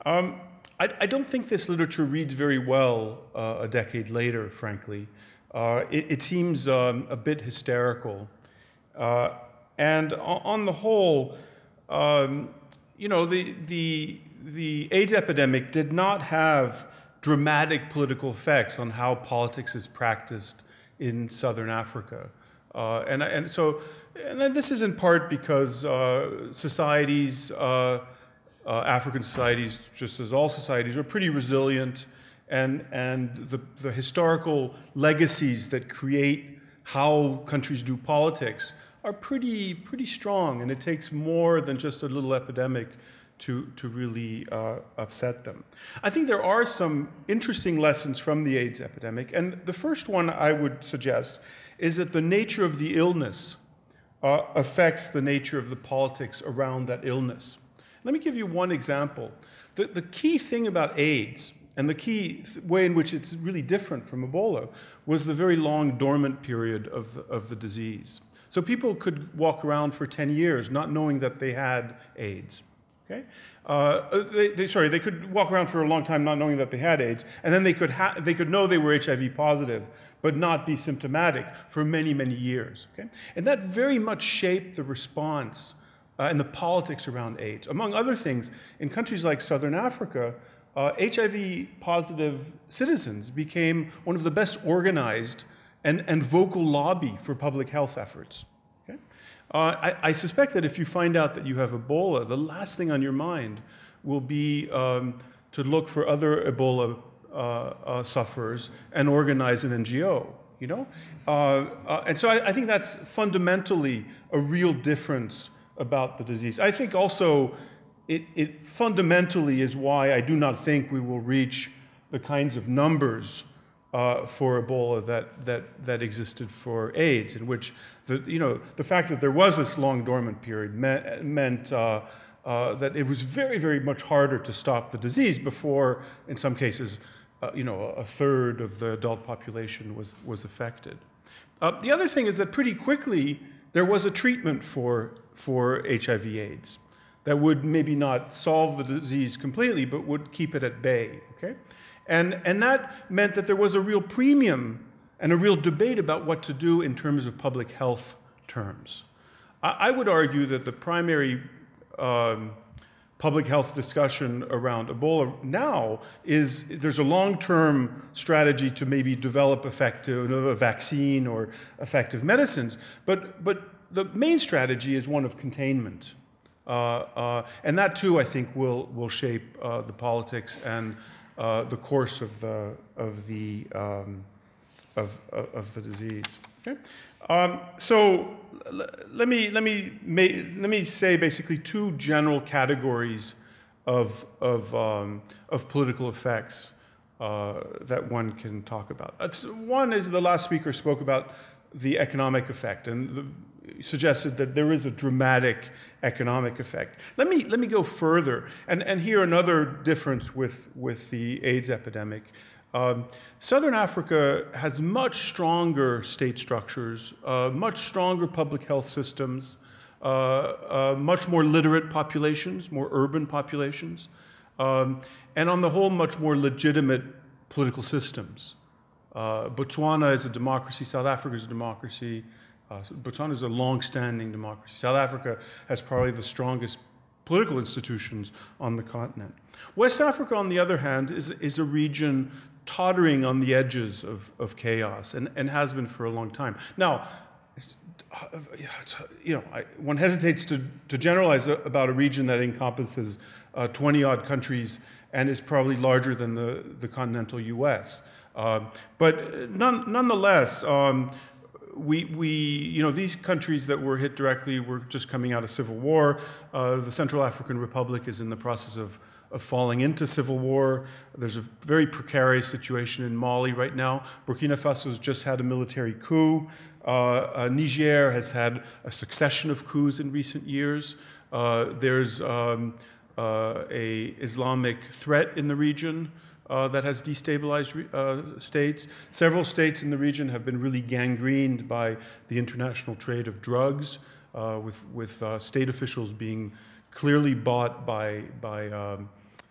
I don't think this literature reads very well a decade later, frankly. It seems a bit hysterical. And on the whole, you know, the AIDS epidemic did not have dramatic political effects on how politics is practiced in Southern Africa. And this is in part because societies, African societies, just as all societies, are pretty resilient, and the historical legacies that create how countries do politics are pretty strong, and it takes more than just a little epidemic to really upset them. I think there are some interesting lessons from the AIDS epidemic, and the first one I would suggest is that the nature of the illness affects the nature of the politics around that illness. Let me give you one example. The key thing about AIDS, and the key way in which it's really different from Ebola, was the very long dormant period of the disease. So people could walk around for 10 years not knowing that they had AIDS. Okay? They could walk around for a long time not knowing that they had AIDS, and then they could know they were HIV positive, but not be symptomatic for many, many years. Okay? And that very much shaped the response and the politics around AIDS. Among other things, in countries like Southern Africa, HIV-positive citizens became one of the best organized and vocal lobby for public health efforts. Okay? I suspect that if you find out that you have Ebola, the last thing on your mind will be to look for other Ebola sufferers and organize an NGO. You know? And so I think that's fundamentally a real difference about the disease. I think also it fundamentally is why I do not think we will reach the kinds of numbers for Ebola that existed for AIDS, in which the fact that there was this long dormant period meant that it was very, very much harder to stop the disease before, in some cases, a third of the adult population was affected. The other thing is that pretty quickly there was a treatment for HIV/AIDS that would maybe not solve the disease completely, but would keep it at bay. Okay? And that meant that there was a real premium and a real debate about what to do in terms of public health terms. I would argue that the primary public health discussion around Ebola now is there's a long-term strategy to maybe develop a vaccine or effective medicines, but the main strategy is one of containment. And that too, I think, will shape the politics and the course of the disease. Okay? So let me say basically two general categories of political effects that one can talk about. One is the last speaker spoke about the economic effect and suggested that there is a dramatic economic effect. Let me go further and here another difference with the AIDS epidemic. Southern Africa has much stronger state structures, much stronger public health systems, much more literate populations, more urban populations, and on the whole, much more legitimate political systems. Botswana is a democracy, South Africa is a democracy. Botswana is a long-standing democracy. South Africa has probably the strongest political institutions on the continent. West Africa, on the other hand, is a region tottering on the edges of chaos and has been for a long time. Now, one hesitates to generalize about a region that encompasses 20-odd countries and is probably larger than the continental U.S. But nonetheless, these countries that were hit directly were just coming out of civil war. The Central African Republic is in the process of falling into civil war. There's a very precarious situation in Mali right now. Burkina Faso has just had a military coup. Niger has had a succession of coups in recent years. There's a Islamic threat in the region. that has destabilized states. Several states in the region have been really gangrened by the international trade of drugs, with state officials being clearly bought by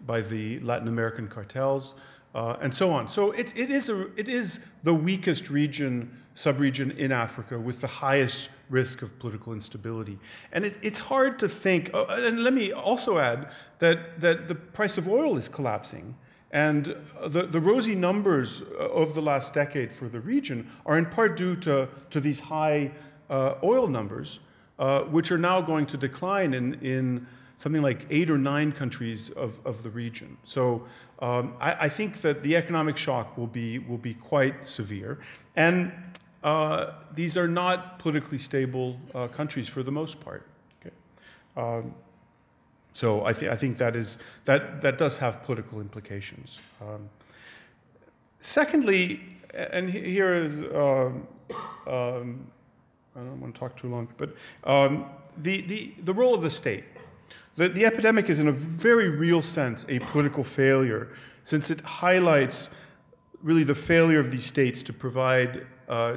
the Latin American cartels, and so on. So it is the weakest sub-region in Africa with the highest risk of political instability. And it's hard to think, and let me also add that the price of oil is collapsing. And the rosy numbers of the last decade for the region are in part due to these high oil numbers, which are now going to decline in something like 8 or 9 countries of the region. So I think that the economic shock will be quite severe. And these are not politically stable countries for the most part. Okay. So I think that does have political implications. Secondly, and here is I don't want to talk too long, but the role of the state. The epidemic is, in a very real sense, a political failure, since it highlights really the failure of these states to provide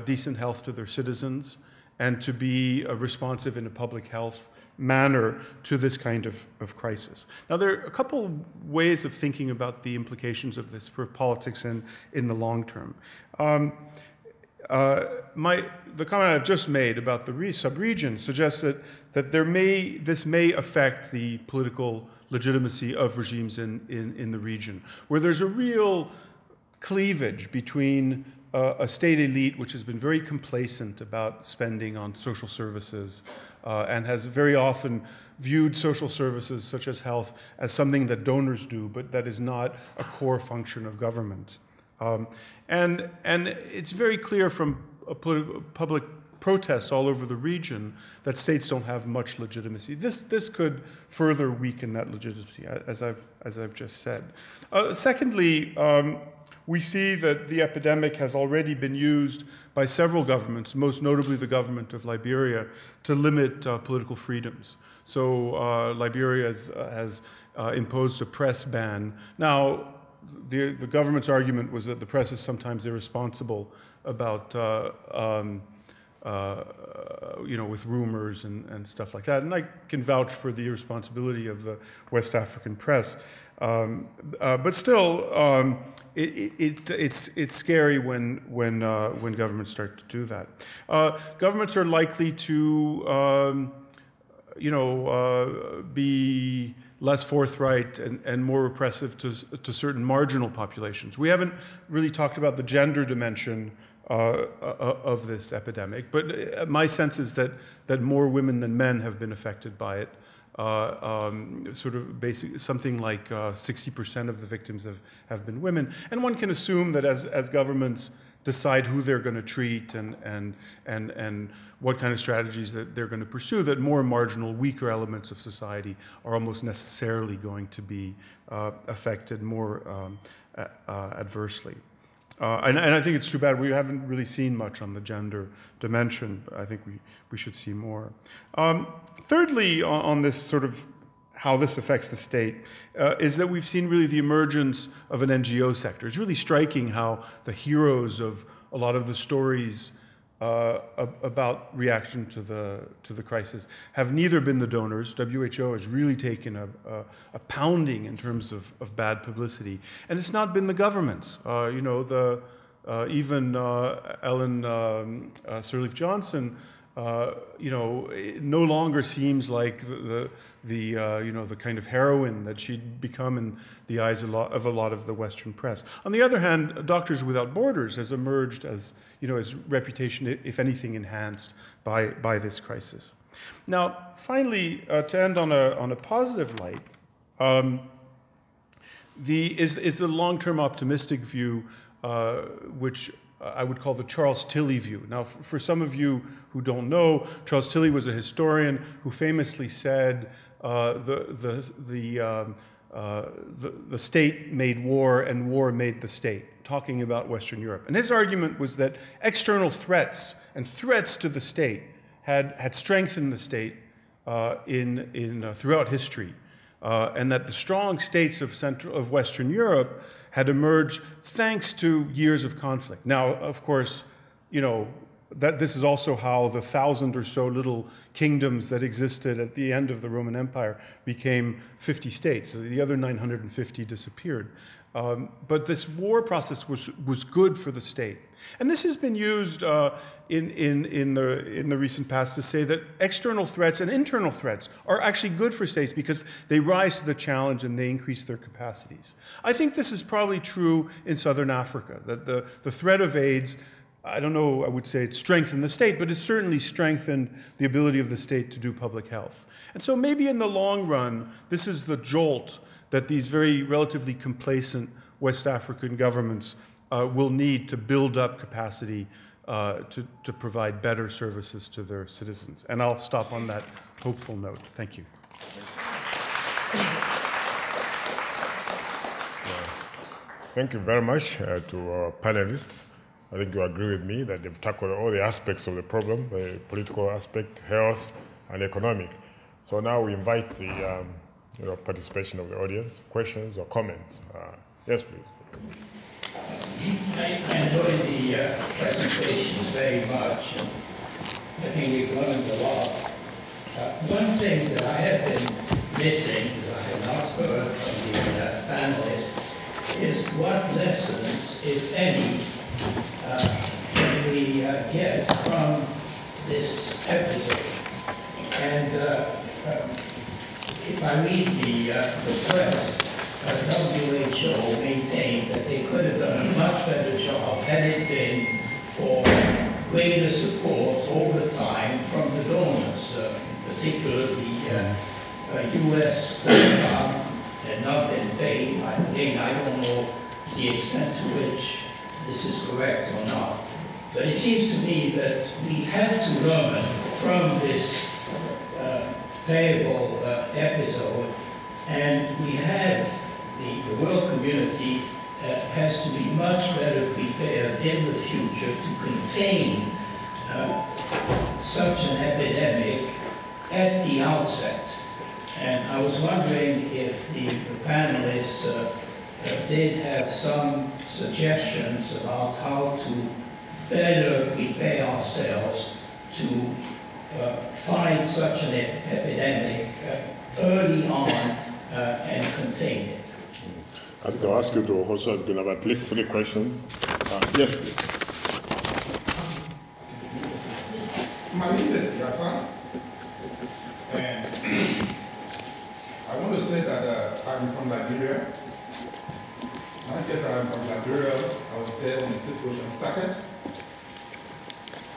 decent health to their citizens and to be responsive in a public health manner to this kind of crisis. Now, there are a couple ways of thinking about the implications of this for politics in the long term. The comment I've just made about the sub-region suggests that this may affect the political legitimacy of regimes in the region, where there's a real cleavage between a state elite which has been very complacent about spending on social services and has very often viewed social services such as health as something that donors do, but that is not a core function of government. And it's very clear from public protests all over the region that states don't have much legitimacy. This could further weaken that legitimacy, as I've just said. Secondly, we see that the epidemic has already been used by several governments, most notably the government of Liberia, to limit political freedoms. So Liberia has imposed a press ban. Now, the government's argument was that the press is sometimes irresponsible about, with rumors and stuff like that. And I can vouch for the irresponsibility of the West African press. But still, it's scary when governments start to do that. Governments are likely to, be less forthright and more repressive to certain marginal populations. We haven't really talked about the gender dimension of this epidemic, but my sense is that more women than men have been affected by it. Sort of basic, something like 60% of the victims have been women. And one can assume that as governments decide who they're going to treat and what kind of strategies that they're going to pursue, that more marginal, weaker elements of society are almost necessarily going to be affected more adversely. And I think it's too bad. We haven't really seen much on the gender dimension, but I think we should see more. Thirdly, on this sort of how this affects the state, is that we've seen really the emergence of an NGO sector. It's really striking how the heroes of a lot of the stories about reaction to the crisis have neither been the donors. WHO has really taken a pounding in terms of bad publicity, and it's not been the governments. Even Ellen Sirleaf Johnson, it no longer seems like the kind of heroine that she'd become in the eyes of a lot of the Western press. On the other hand, Doctors Without Borders has emerged as its reputation, if anything, enhanced by this crisis. Now, finally, to end on a positive light, is the long-term optimistic view, which I would call the Charles Tilly view. Now, for some of you who don't know, Charles Tilly was a historian who famously said the state made war and war made the state, talking about Western Europe. And his argument was that external threats and threats to the state had strengthened the state throughout history, and that the strong states of Western Europe had emerged thanks to years of conflict. Now, of course, you know, that this is also how the 1,000 or so little kingdoms that existed at the end of the Roman Empire became 50 states. The other 950 disappeared. But this war process was good for the state. And this has been used in the recent past to say that external threats and internal threats are actually good for states because they rise to the challenge and they increase their capacities. I think this is probably true in Southern Africa, that the threat of AIDS, I don't know, I would say it strengthened the state, but it certainly strengthened the ability of the state to do public health. And so maybe in the long run, this is the jolt that these very relatively complacent West African governments will need to build up capacity to provide better services to their citizens. And I'll stop on that hopeful note. Thank you. Thank you very much to our panelists. I think you agree with me that they've tackled all the aspects of the problem, the political aspect, health, and economic. So now we invite the participation of the audience, questions or comments. Yes, please. I enjoyed the presentations very much. I think we've learned a lot. One thing that I have been missing, that I have not heard from the panelists, is what lessons, if any, can we get from this episode. And if I read the press, WHO maintained that they could have done a much better job had it been for greater support over time from the donors, particularly the U.S. had not been paid. Again, I don't know the extent to which this is correct or not. But it seems to me that we have to learn from this terrible episode, and we have the world community has to be much better prepared in the future to contain such an epidemic at the outset. And I was wondering if the panelists did have some suggestions about how to better prepare ourselves to find such an epidemic early on and contain it. I think I'll ask you to also have at least 3 questions. Yes, please. My name is Rafa, and I want to say that I'm from Nigeria. Not just I'm from Nigeria, I was there when the situation started.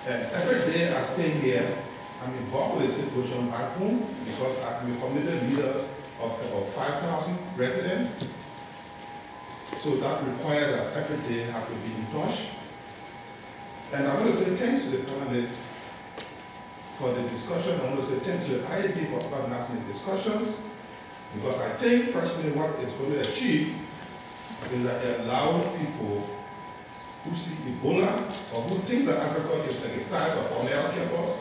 And every day I stay here, I'm involved with the situation back home because I'm a community leader of about 5,000 residents. So that requires that every day I have to be in touch. And I want to say thanks to the panelists for the discussion. I want to say thanks to the IAB for organizing the discussions, because I think personally what it's going to achieve is that it allows people who see Ebola or who think that Africa is like the size of Cornell campus,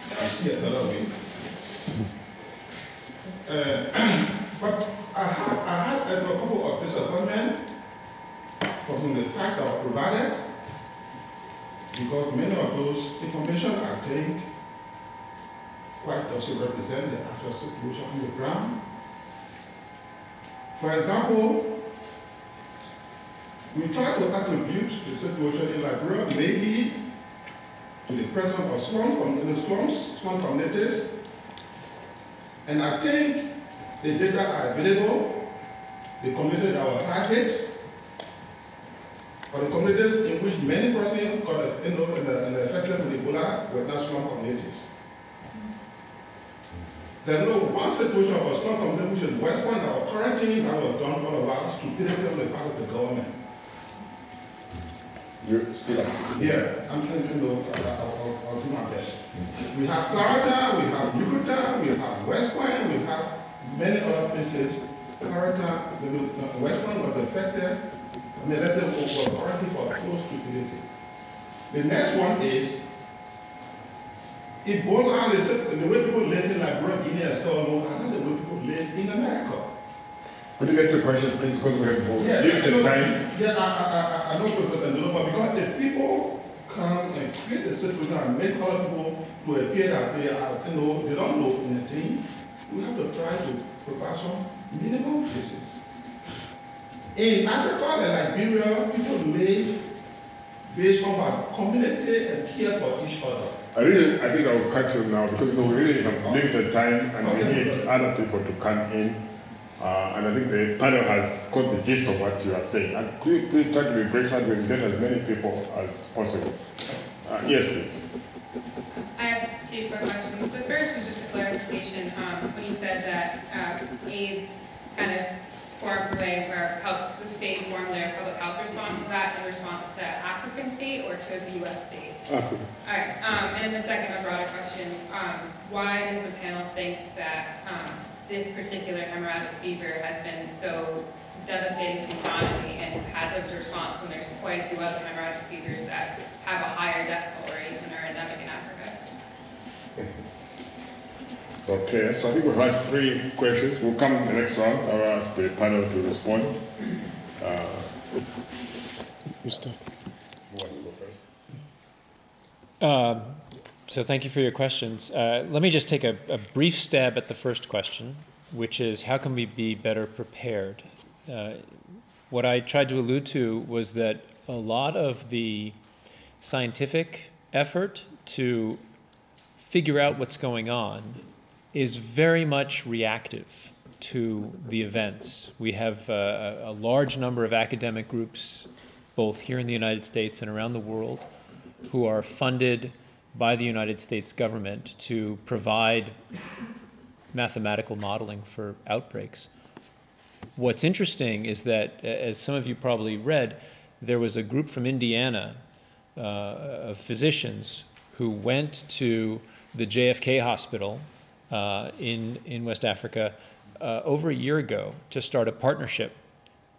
you see another way. But I had a couple of disappointments from the facts that were provided, because many of those information I think quite doesn't represent the actual situation on the ground. For example, we try to attribute the situation in Liberia maybe to the presence of slum communities, and I think the data are available, the communities that were hard hit, or the communities in which many persons got affected with Ebola were not slum communities. There was one situation of a slum community, which is West Point, that was quarantined, that was done all about stupidity on the part of the government. Yeah, I'll do my best. We have Clarita, we have Hupert, we have West Point, we have many other places. Clarita, West Point was affected. I mean, let's say we were quarantined for close stupidity. The next one is Ebola, the way people live in Liberia, Guinea, and so on, and not the way people live in America. Could you get to the question, please, because we have limited time? Yeah, I know Professor Ndulo, but because if people come and create a situation and make other people to appear that they are, they don't know anything, we have to try to provide some minimum cases. In Africa and Liberia, people live based on our community and care for each other. I think I will cut you now because we really have limited time and we need other people to come in. And I think the panel has caught the gist of what you are saying. And could you please try to be brief so that we can get as many people as possible? Yes, please. I have two quick questions. The first was just a clarification. When you said that AIDS kind of formed a way where helps the state form their public health response, is that in response to African state or to the U.S. state? Africa. All right. And then the second, a broader question. Why does the panel think that this particular hemorrhagic fever has been so devastating to the economy and has a response when there's quite a few other hemorrhagic fevers that have a higher death toll rate and are endemic in Africa? Okay, so I think we had 3 questions. We'll come in the next round. I'll ask the panel to respond. Mr. Who wants to go first? So thank you for your questions. Let me just take a brief stab at the first question, which is how can we be better prepared? What I tried to allude to was that a lot of the scientific effort to figure out what's going on is very much reactive to the events. We have a large number of academic groups, both here in the United States and around the world, who are funded by the United States government to provide mathematical modeling for outbreaks. What's interesting is that, as some of you probably read, there was a group from Indiana of physicians who went to the JFK hospital in West Africa over a year ago to start a partnership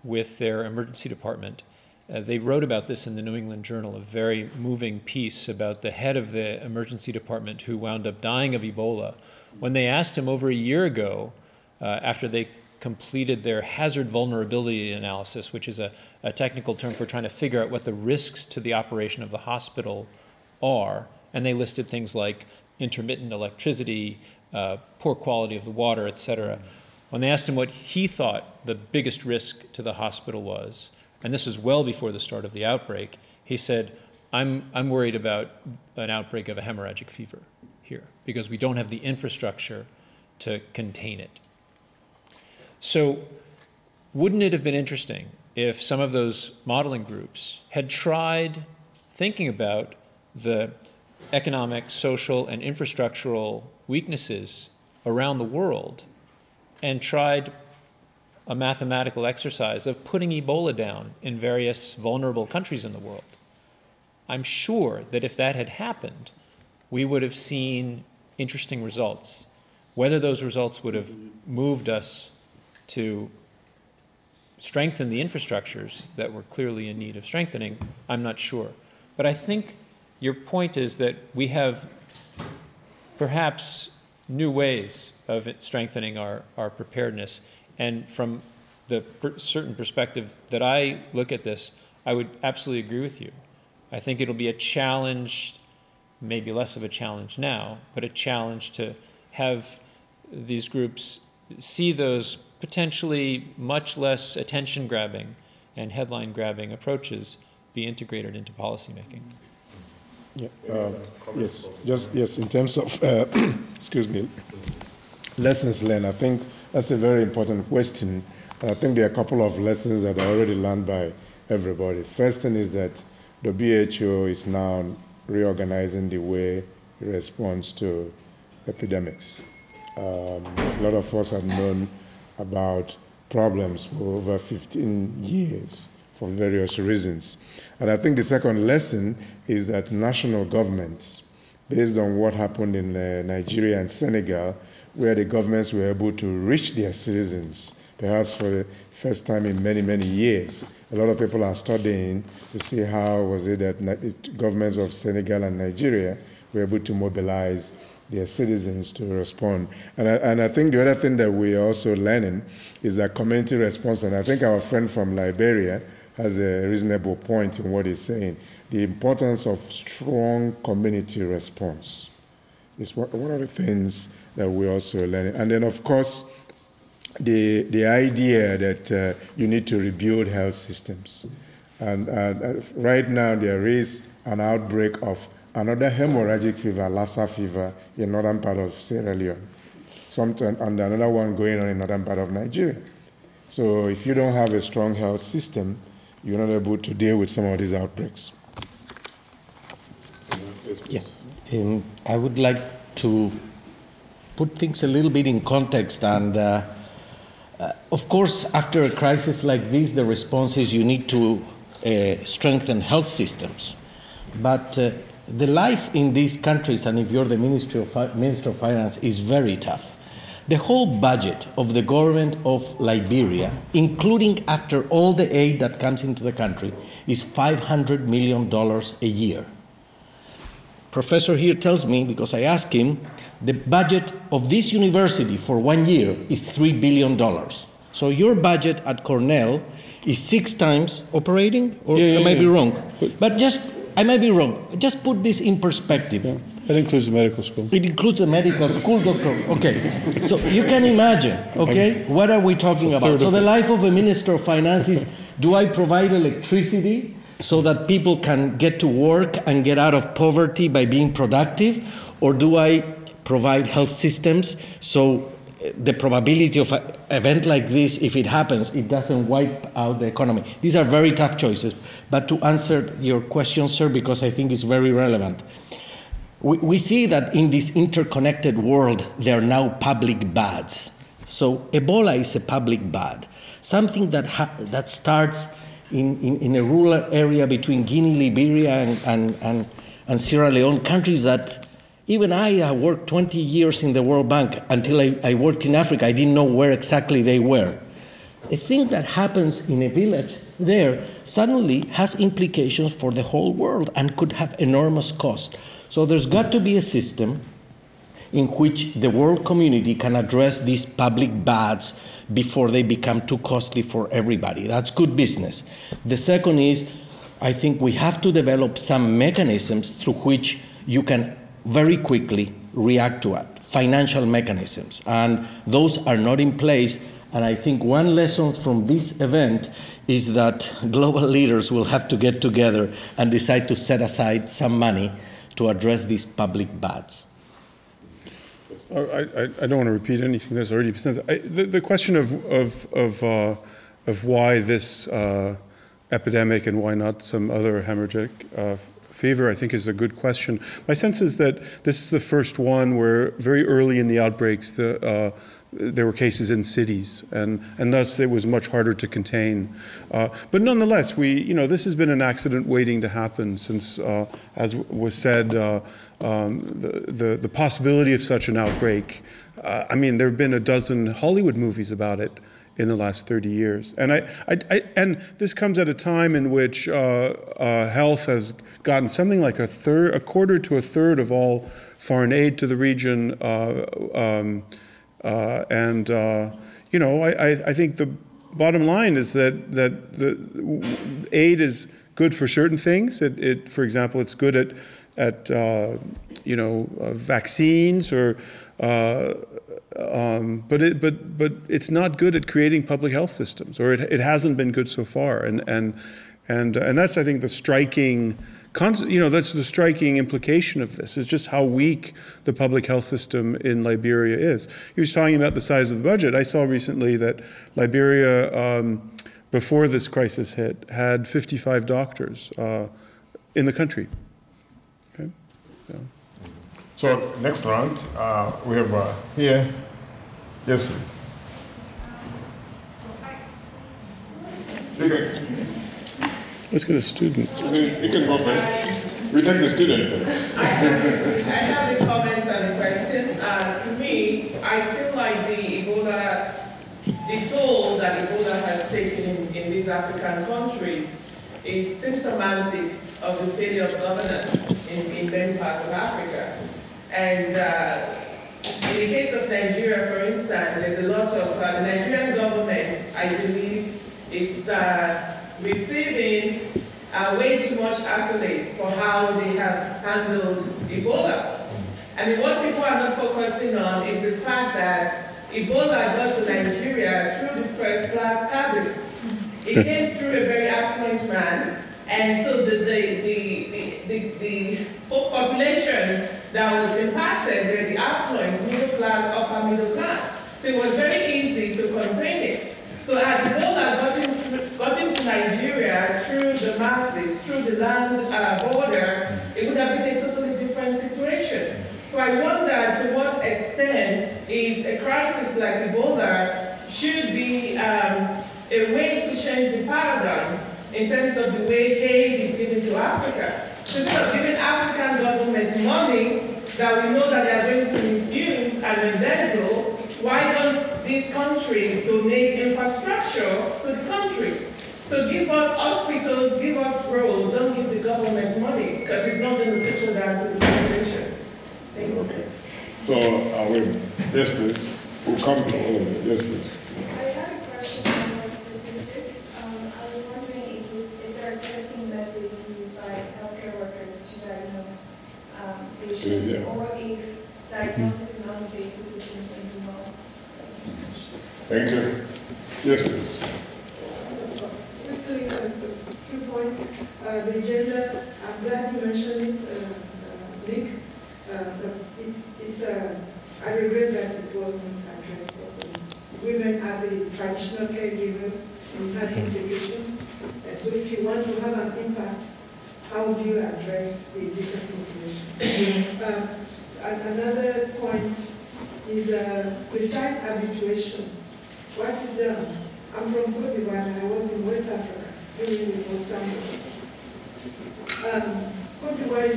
with their emergency department. They wrote about this in the New England Journal, a very moving piece about the head of the emergency department who wound up dying of Ebola. When they asked him over a year ago, after they completed their hazard vulnerability analysis, which is a technical term for trying to figure out what the risks to the operation of the hospital are, and they listed things like intermittent electricity, poor quality of the water, et cetera. When they asked him what he thought the biggest risk to the hospital was, and this was well before the start of the outbreak, he said, I'm worried about an outbreak of a hemorrhagic fever here because we don't have the infrastructure to contain it. So wouldn't it have been interesting if some of those modeling groups had tried thinking about the economic, social, and infrastructural weaknesses around the world and tried a mathematical exercise of putting Ebola down in various vulnerable countries in the world? I'm sure that if that had happened, we would have seen interesting results. Whether those results would have moved us to strengthen the infrastructures that were clearly in need of strengthening, I'm not sure. But I think your point is that we have perhaps new ways of strengthening our preparedness. And from the certain perspective that I look at this, I would absolutely agree with you. I think it'll be a challenge, maybe less of a challenge now, but a challenge to have these groups see those potentially much less attention-grabbing and headline-grabbing approaches be integrated into policymaking. Yeah, yes, in terms of, excuse me, lessons learned, I think that's a very important question. I think there are a couple of lessons that are already learned by everybody. First thing is that the WHO is now reorganizing the way it responds to epidemics. A lot of us have known about problems for over 15 years for various reasons. And I think the second lesson is that national governments, based on what happened in Nigeria and Senegal, where the governments were able to reach their citizens, perhaps for the first time in many, many years. A lot of people are studying to see how was it that the governments of Senegal and Nigeria were able to mobilize their citizens to respond. And I think the other thing that we're also learning is that community response, and I think our friend from Liberia has a reasonable point in what he's saying. The importance of strong community response is one of the things that we're also learning. And then, of course, the idea that you need to rebuild health systems. And right now, there is an outbreak of another hemorrhagic fever, Lassa fever, in northern part of Sierra Leone. And another one going on in northern part of Nigeria. So if you don't have a strong health system, you're not able to deal with some of these outbreaks. Yeah. I would like to put things a little bit in context. And of course, after a crisis like this, the response is you need to strengthen health systems. But the life in these countries, and if you're the Minister of Finance, is very tough. The whole budget of the government of Liberia, including after all the aid that comes into the country, is $500 million a year. Professor here tells me, because I asked him, the budget of this university for 1 year is $3 billion. So your budget at Cornell is 6 times operating, or I might be wrong. But I might be wrong. Just put this in perspective. Yeah. That includes the medical school. It includes the medical school, doctor. Okay. So you can imagine, okay, what are we talking about? So the life of a Minister of Finance is, do I provide electricity so that people can get to work and get out of poverty by being productive? Or do I provide health systems so the probability of an event like this, if it happens, it doesn't wipe out the economy? These are very tough choices. But to answer your question, sir, because I think it's very relevant, we see that in this interconnected world, there are now public bads. So Ebola is a public bad, something that starts in a rural area between Guinea, Liberia, and Sierra Leone, countries that even I worked 20 years in the World Bank. Until I worked in Africa, I didn't know where exactly they were. A thing that happens in a village there suddenly has implications for the whole world and could have enormous cost. So there's got to be a system in which the world community can address these public bads before they become too costly for everybody. That's good business. The second is, I think we have to develop some mechanisms through which you can very quickly react to it, financial mechanisms. And those are not in place. And I think one lesson from this event is that global leaders will have to get together and decide to set aside some money to address these public bads. I don't want to repeat anything that's already been said. The question of why this epidemic and why not some other hemorrhagic fever, I think, is a good question. My sense is that this is the first one where very early in the outbreaks there were cases in cities, and thus it was much harder to contain. But nonetheless, this has been an accident waiting to happen since, as was said, the possibility of such an outbreak. I mean, there have been a dozen Hollywood movies about it in the last 30 years. And and this comes at a time in which health has gotten something like a quarter to a third of all foreign aid to the region. I think the bottom line is that the aid is good for certain things. For example, it's good at vaccines or. But it's not good at creating public health systems, or it hasn't been good so far, and that's, I think, the striking, that's the striking implication of this, is just how weak the public health system in Liberia is. He was talking about the size of the budget. I saw recently that Liberia, before this crisis hit, had 55 doctors in the country. Okay. So next round, we have here. Yes, please. Let's get a student. You can go first. We take the student first. I have the comments and the question. To me, I feel like the toll that Ebola has taken in these African countries is symptomatic of the failure of governance in many parts of Africa. And in the case of Nigeria, for instance, there's a lot of, the Nigerian government, I believe, is receiving way too much accolades for how they have handled Ebola. I mean, what people are not focusing on is the fact that Ebola got to Nigeria through the first-class cabin. It came through a very affluent man, and so the population that was impacted were the affluent, middle class, upper middle class. So it was very easy to contain it. So as Ebola got into Nigeria through the masses, through the land border, it would have been a totally different situation. So I wonder to what extent is a crisis like Ebola should be a way to change the paradigm in terms of the way aid is given to Africa. So instead of giving African governments money that we know that they are going to misuse and embezzle, why don't these countries donate infrastructure to the country? So give us hospitals, give us roads, don't give the government money, because it's not going to trickle down to the population. Thank you. Okay. So, yes, please. We'll come to all of it. Yes, please. I had a question on the statistics. I was wondering if there are testing methods used by healthcare workers to diagnose patients, or if diagnosis is on the basis of symptoms alone. Thank you. Yes, please. Quickly, a few points. The gender, I'm glad you mentioned it, Nick. I regret that it wasn't addressed properly. Women are the traditional caregivers and has implications. So if you want to have an impact, how do you address the different populations? Another point is beside habituation. What is done? I'm from Cote d'Ivoire and I was in West Africa during the post-summer. Cote d'Ivoire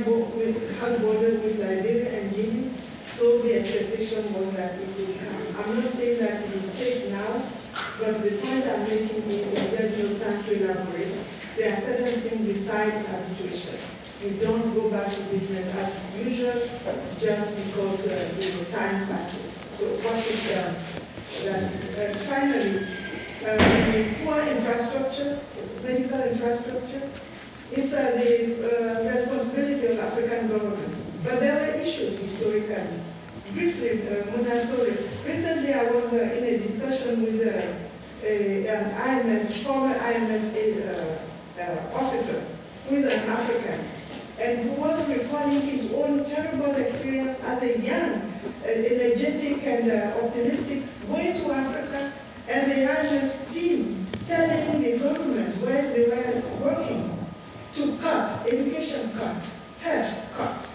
has bordered with Liberia and Guinea, so the expectation was that it would come. I'm not saying that it is safe now, but the point I'm making is that there's no time to elaborate. There are certain things beside habituation. You don't go back to business as usual just because the time passes. So what is done? Finally, poor infrastructure, medical infrastructure, is the responsibility of African government. But there were issues historically. Briefly, recently I was in a discussion with an former IMF officer who is an African, and who was recalling his own terrible experience as a young, energetic and optimistic, going to Africa, and they had this team telling the government where they were working to cut, education cut, health cut.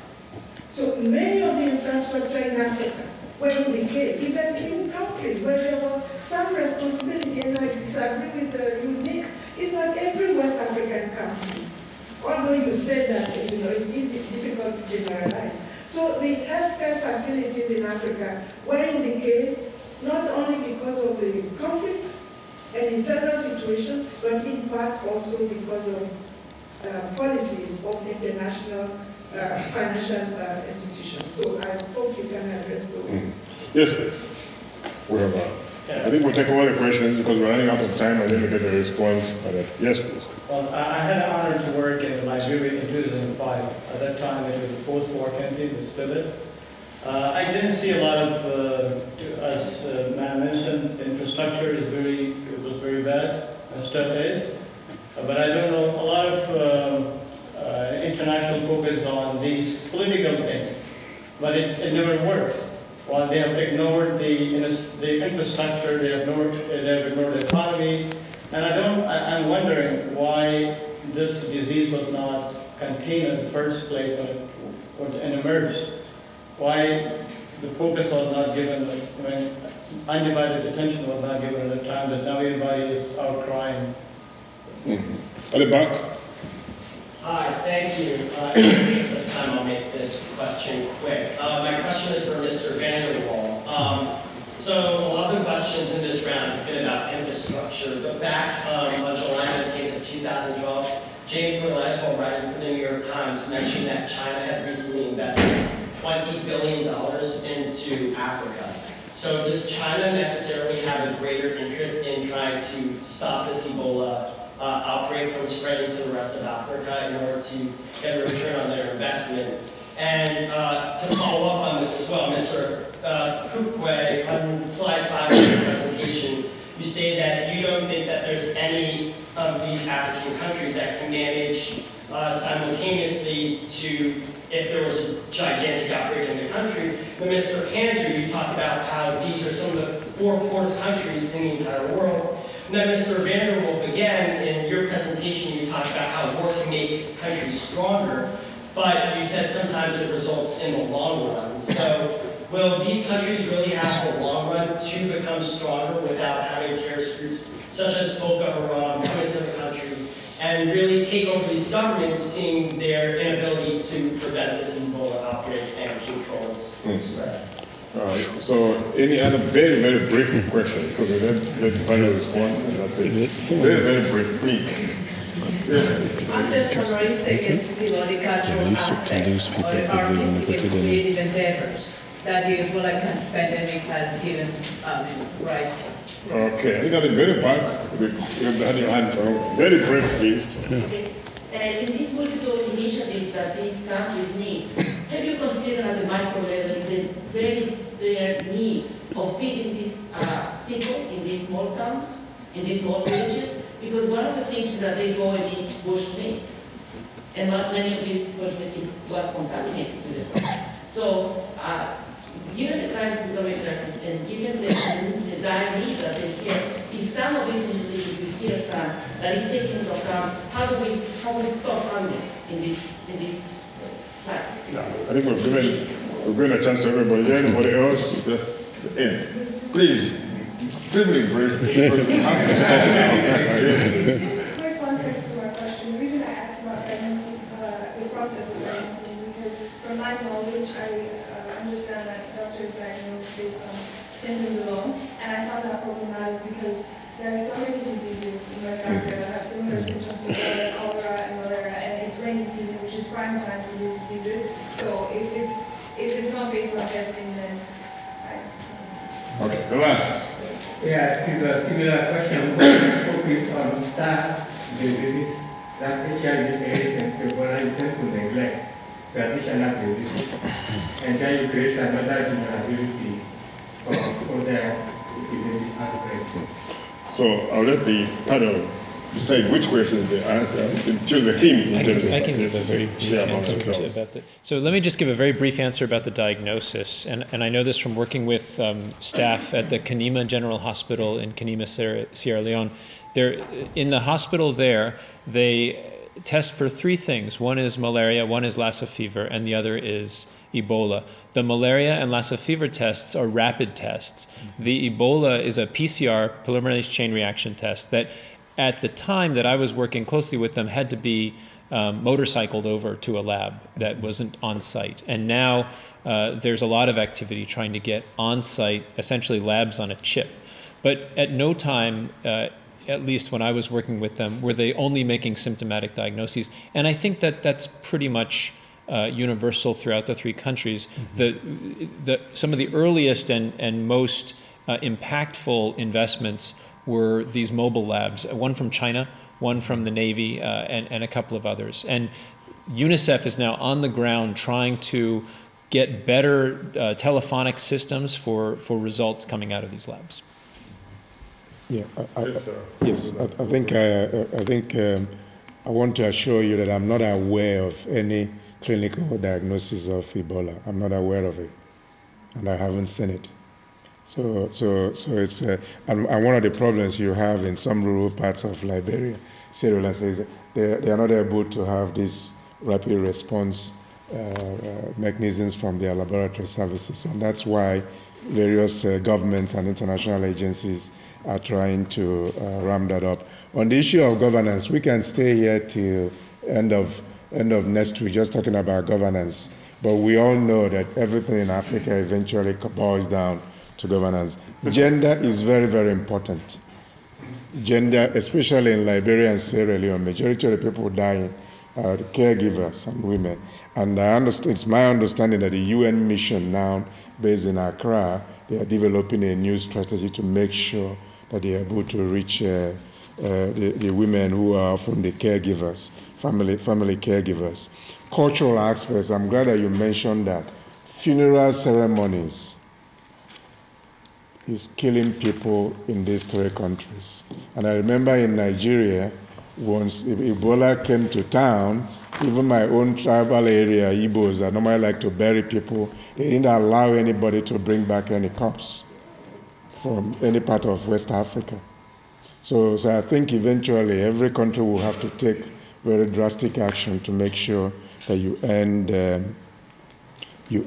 So many of the infrastructure in Africa were in decay, even in countries where there was some responsibility, and I disagree with Nick, it's not every West African country. Although you said that it's easy, difficult to generalize. So the healthcare facilities in Africa were in decay, not only because of the conflict and internal situation, but in part also because of policies of international financial institutions. So I hope you can address those. Yes, please. We have I think we'll take all the questions because we're running out of time and then we get a response. Yes, please. Well, I had the honor to work in Nigeria in 2005. At that time, it was a post-war country, it still is. I didn't see a lot of, as Matt mentioned, infrastructure was very bad, and still is. But I don't know, a lot of international focus on these political things, but it never works. While they have ignored the infrastructure, they have ignored the economy, and I'm wondering why this disease was not contained in the first place when it emerged. Why the focus was not given, undivided attention was not given at the time that now everybody is outcrying. At the back. Hi, thank you. In the interest of time, I'll make this question quick. My question is for Mr. Van der Waal. So a lot of the questions in this round have been about infrastructure, but back on July 19th of 2012, James Maxwell, writing for the New York Times, mentioned that China had recently invested $20 billion into Africa. So does China necessarily have a greater interest in trying to stop this Ebola outbreak from spreading to the rest of Africa in order to get a return on their investment? And to follow up on this as well, Mr. Akukwe, on slide 5 of your presentation, you stated that you don't think that there's any of these African countries that can manage simultaneously to, if there was a gigantic outbreak in the country. But Mr. Panzer, you talked about how these are some of the 4 poorest countries in the entire world. And then Mr. Vanderwolf, again, in your presentation, you talked about how war can make countries stronger, but you said sometimes it results in the long run. So will these countries really have the long run to become stronger without having terrorist groups such as Boko Haram come into the country and really take over these governments, seeing their inability to prevent this Ebola outbreak and control its spread? So any other very, very brief question, because we let the panel respond, and that's it. Very, very brief, please. I'm just wondering if there is the cultural aspect or the artistic and creative endeavors that the Ebola pandemic has given rise to. Okay, I got a very back. You had your hand from. Very brief, please. In these multiple initiatives that these countries need, have you considered at the micro level their need of feeding these people in these small towns, in these small villages? Because one of the things is that they go and eat bushmeat, and many of this bushmeat was contaminated with it. So, given the crisis, economic crisis, and given the dire need that they have, if some of these initiatives, we hear some, that is taken into account, how do we stop hunger in this sites? No, I think we've given a chance to everybody. Is there anybody else? Just in. Please, extremely brief. Just quick context for my question. The reason I asked about pregnancies, the process of pregnancy, is because from my knowledge, I understand that doctors diagnose based on symptoms alone, and I found that problematic because there are so many diseases in West Africa that have similar symptoms to Ebola, cholera, and malaria, and it's rainy season, which is prime time for these diseases. So if it's not based on testing, then okay, the last. Yeah, it is a similar question, but focus on star diseases that HIV, AIDS, and Ebola you tend to neglect traditional diseases, and then you create another vulnerability for other epidemic outbreaks. So I'll let the panel decide which questions they answer. Choose the themes in terms of I can give a very brief answer about that. So let me just give a very brief answer about the diagnosis. And I know this from working with staff at the Kanima General Hospital in Kanima, Sierra Leone. In the hospital there, they test for 3 things. One is malaria, one is Lassa fever, and the other is Ebola. The malaria and Lassa fever tests are rapid tests. The Ebola is a PCR, polymerase chain reaction test, that at the time that I was working closely with them had to be motorcycled over to a lab that wasn't on site. And now there's a lot of activity trying to get on site, essentially labs on a chip. But at no time, at least when I was working with them, were they only making symptomatic diagnoses. And I think that that's pretty much universal throughout the 3 countries. Some of the earliest and most impactful investments were these mobile labs, one from China, one from the Navy, and a couple of others. And UNICEF is now on the ground trying to get better telephonic systems for results coming out of these labs. Yeah, I think I want to assure you that I'm not aware of any clinical diagnosis of Ebola. I'm not aware of it, and I haven't seen it. So it's and one of the problems you have in some rural parts of Liberia, Sierra Leone, is they are not able to have these rapid response mechanisms from their laboratory services, and that's why various governments and international agencies are trying to ramp that up. On the issue of governance, we can stay here till end of next week just talking about governance, but we all know that everything in Africa eventually boils down to governance. Gender is very, very important. Gender, especially in Liberia and Sierra Leone, majority of the people dying the caregivers and women. And I understand, it's my understanding that the UN mission now, based in Accra, they are developing a new strategy to make sure that they are able to reach the women who are often the caregivers, family caregivers. Cultural aspects, I'm glad that you mentioned that. Funeral ceremonies is killing people in these 3 countries. And I remember in Nigeria, once Ebola came to town, even my own tribal area, Igbos, that normally like to bury people, they didn't allow anybody to bring back any corpse from any part of West Africa. So I think eventually every country will have to take very drastic action to make sure that you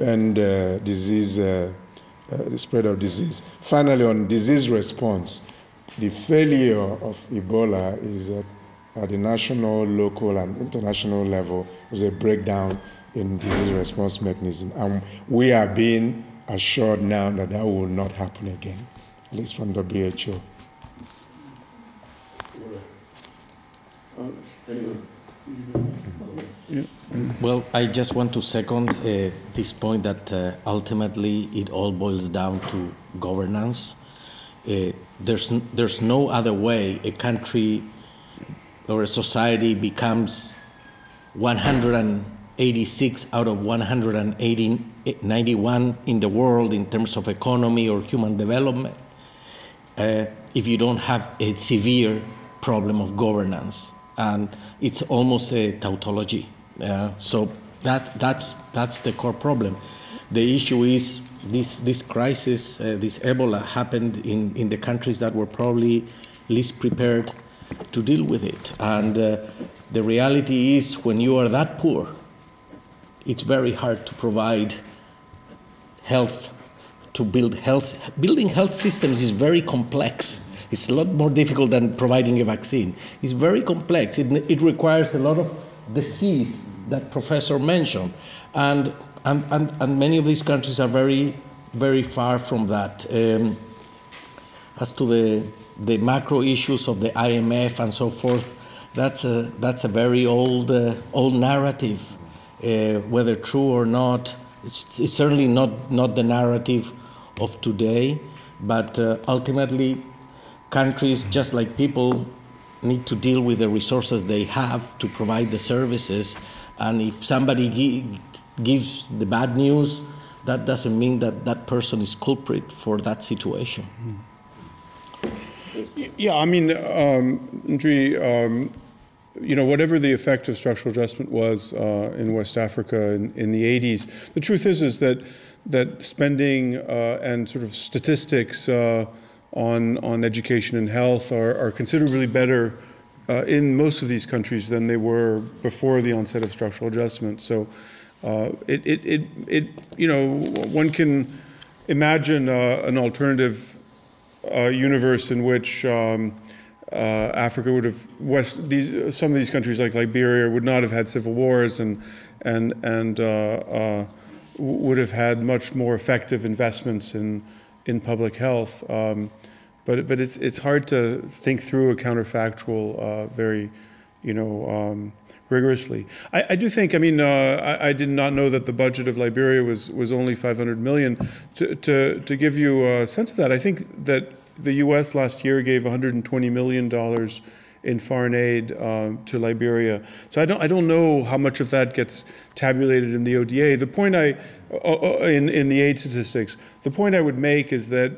end disease, the spread of disease. Finally, on disease response, the failure of Ebola is at the national, local, and international level was a breakdown in disease response mechanism. And we are being assured now that that will not happen again, at least from WHO. Well, I just want to second this point that ultimately it all boils down to governance. There's no other way a country or a society becomes 186 out of 191 in the world in terms of economy or human development if you don't have a severe problem of governance. And it's almost a tautology. So that's the core problem. The issue is this crisis, this Ebola, happened in the countries that were probably least prepared to deal with it. And the reality is, when you are that poor, it's very hard to provide health, to build health. Building health systems is very complex. It's a lot more difficult than providing a vaccine. It's very complex. It requires a lot of disease that Professor mentioned. And many of these countries are very, very far from that. As to the macro issues of the IMF and so forth, that's a very old narrative. Whether true or not, it's certainly not the narrative of today, but ultimately countries, just like people, need to deal with the resources they have to provide the services. And if somebody gives the bad news, that doesn't mean that that person is culprit for that situation. Yeah, I mean, Ndri, whatever the effect of structural adjustment was in West Africa in the 80s, the truth is that spending and sort of statistics on education and health are considerably better in most of these countries than they were before the onset of structural adjustment. So one can imagine an alternative universe in which Africa would have some of these countries like Liberia would not have had civil wars and would have had much more effective investments in public health. But it's hard to think through a counterfactual very rigorously. I do think, I did not know that the budget of Liberia was only 500 million. To give you a sense of that, I think that the US last year gave $120 million in foreign aid to Liberia. So I don't know how much of that gets tabulated in the ODA. The point in the aid statistics, the point I would make is that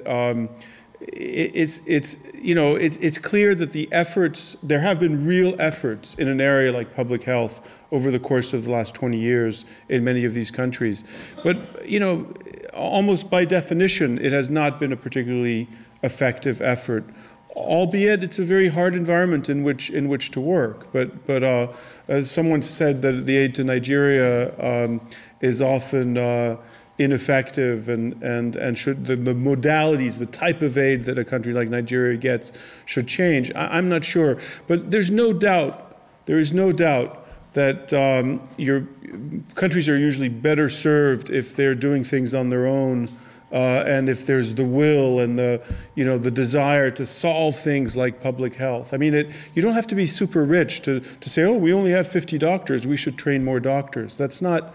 it's clear that the efforts, there have been real efforts in an area like public health over the course of the last 20 years in many of these countries. But, almost by definition, it has not been a particularly effective effort, albeit it's a very hard environment in which to work. But as someone said, that the aid to Nigeria is often ineffective, and should the modalities, the type of aid that a country like Nigeria gets should change. I'm not sure, but there is no doubt that your countries are usually better served if they're doing things on their own and if there's the will and the, the desire to solve things like public health. I mean, you don't have to be super rich to say, oh, we only have 50 doctors, we should train more doctors. That's not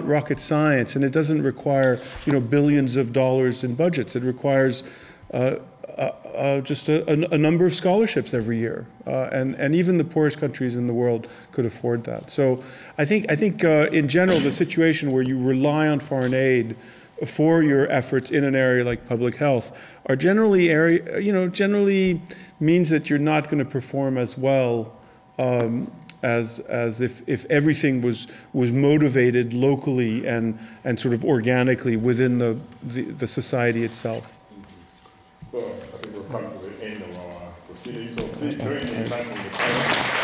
rocket science, and it doesn't require, billions of dollars in budgets. It requires just a number of scholarships every year, and even the poorest countries in the world could afford that. So I think in general, the situation where you rely on foreign aid for your efforts in an area like public health are generally means that you're not going to perform as well as if everything was motivated locally and sort of organically within the society itself. Well, I think we've come to the end of our proceedings, so please join me in thanking the panel.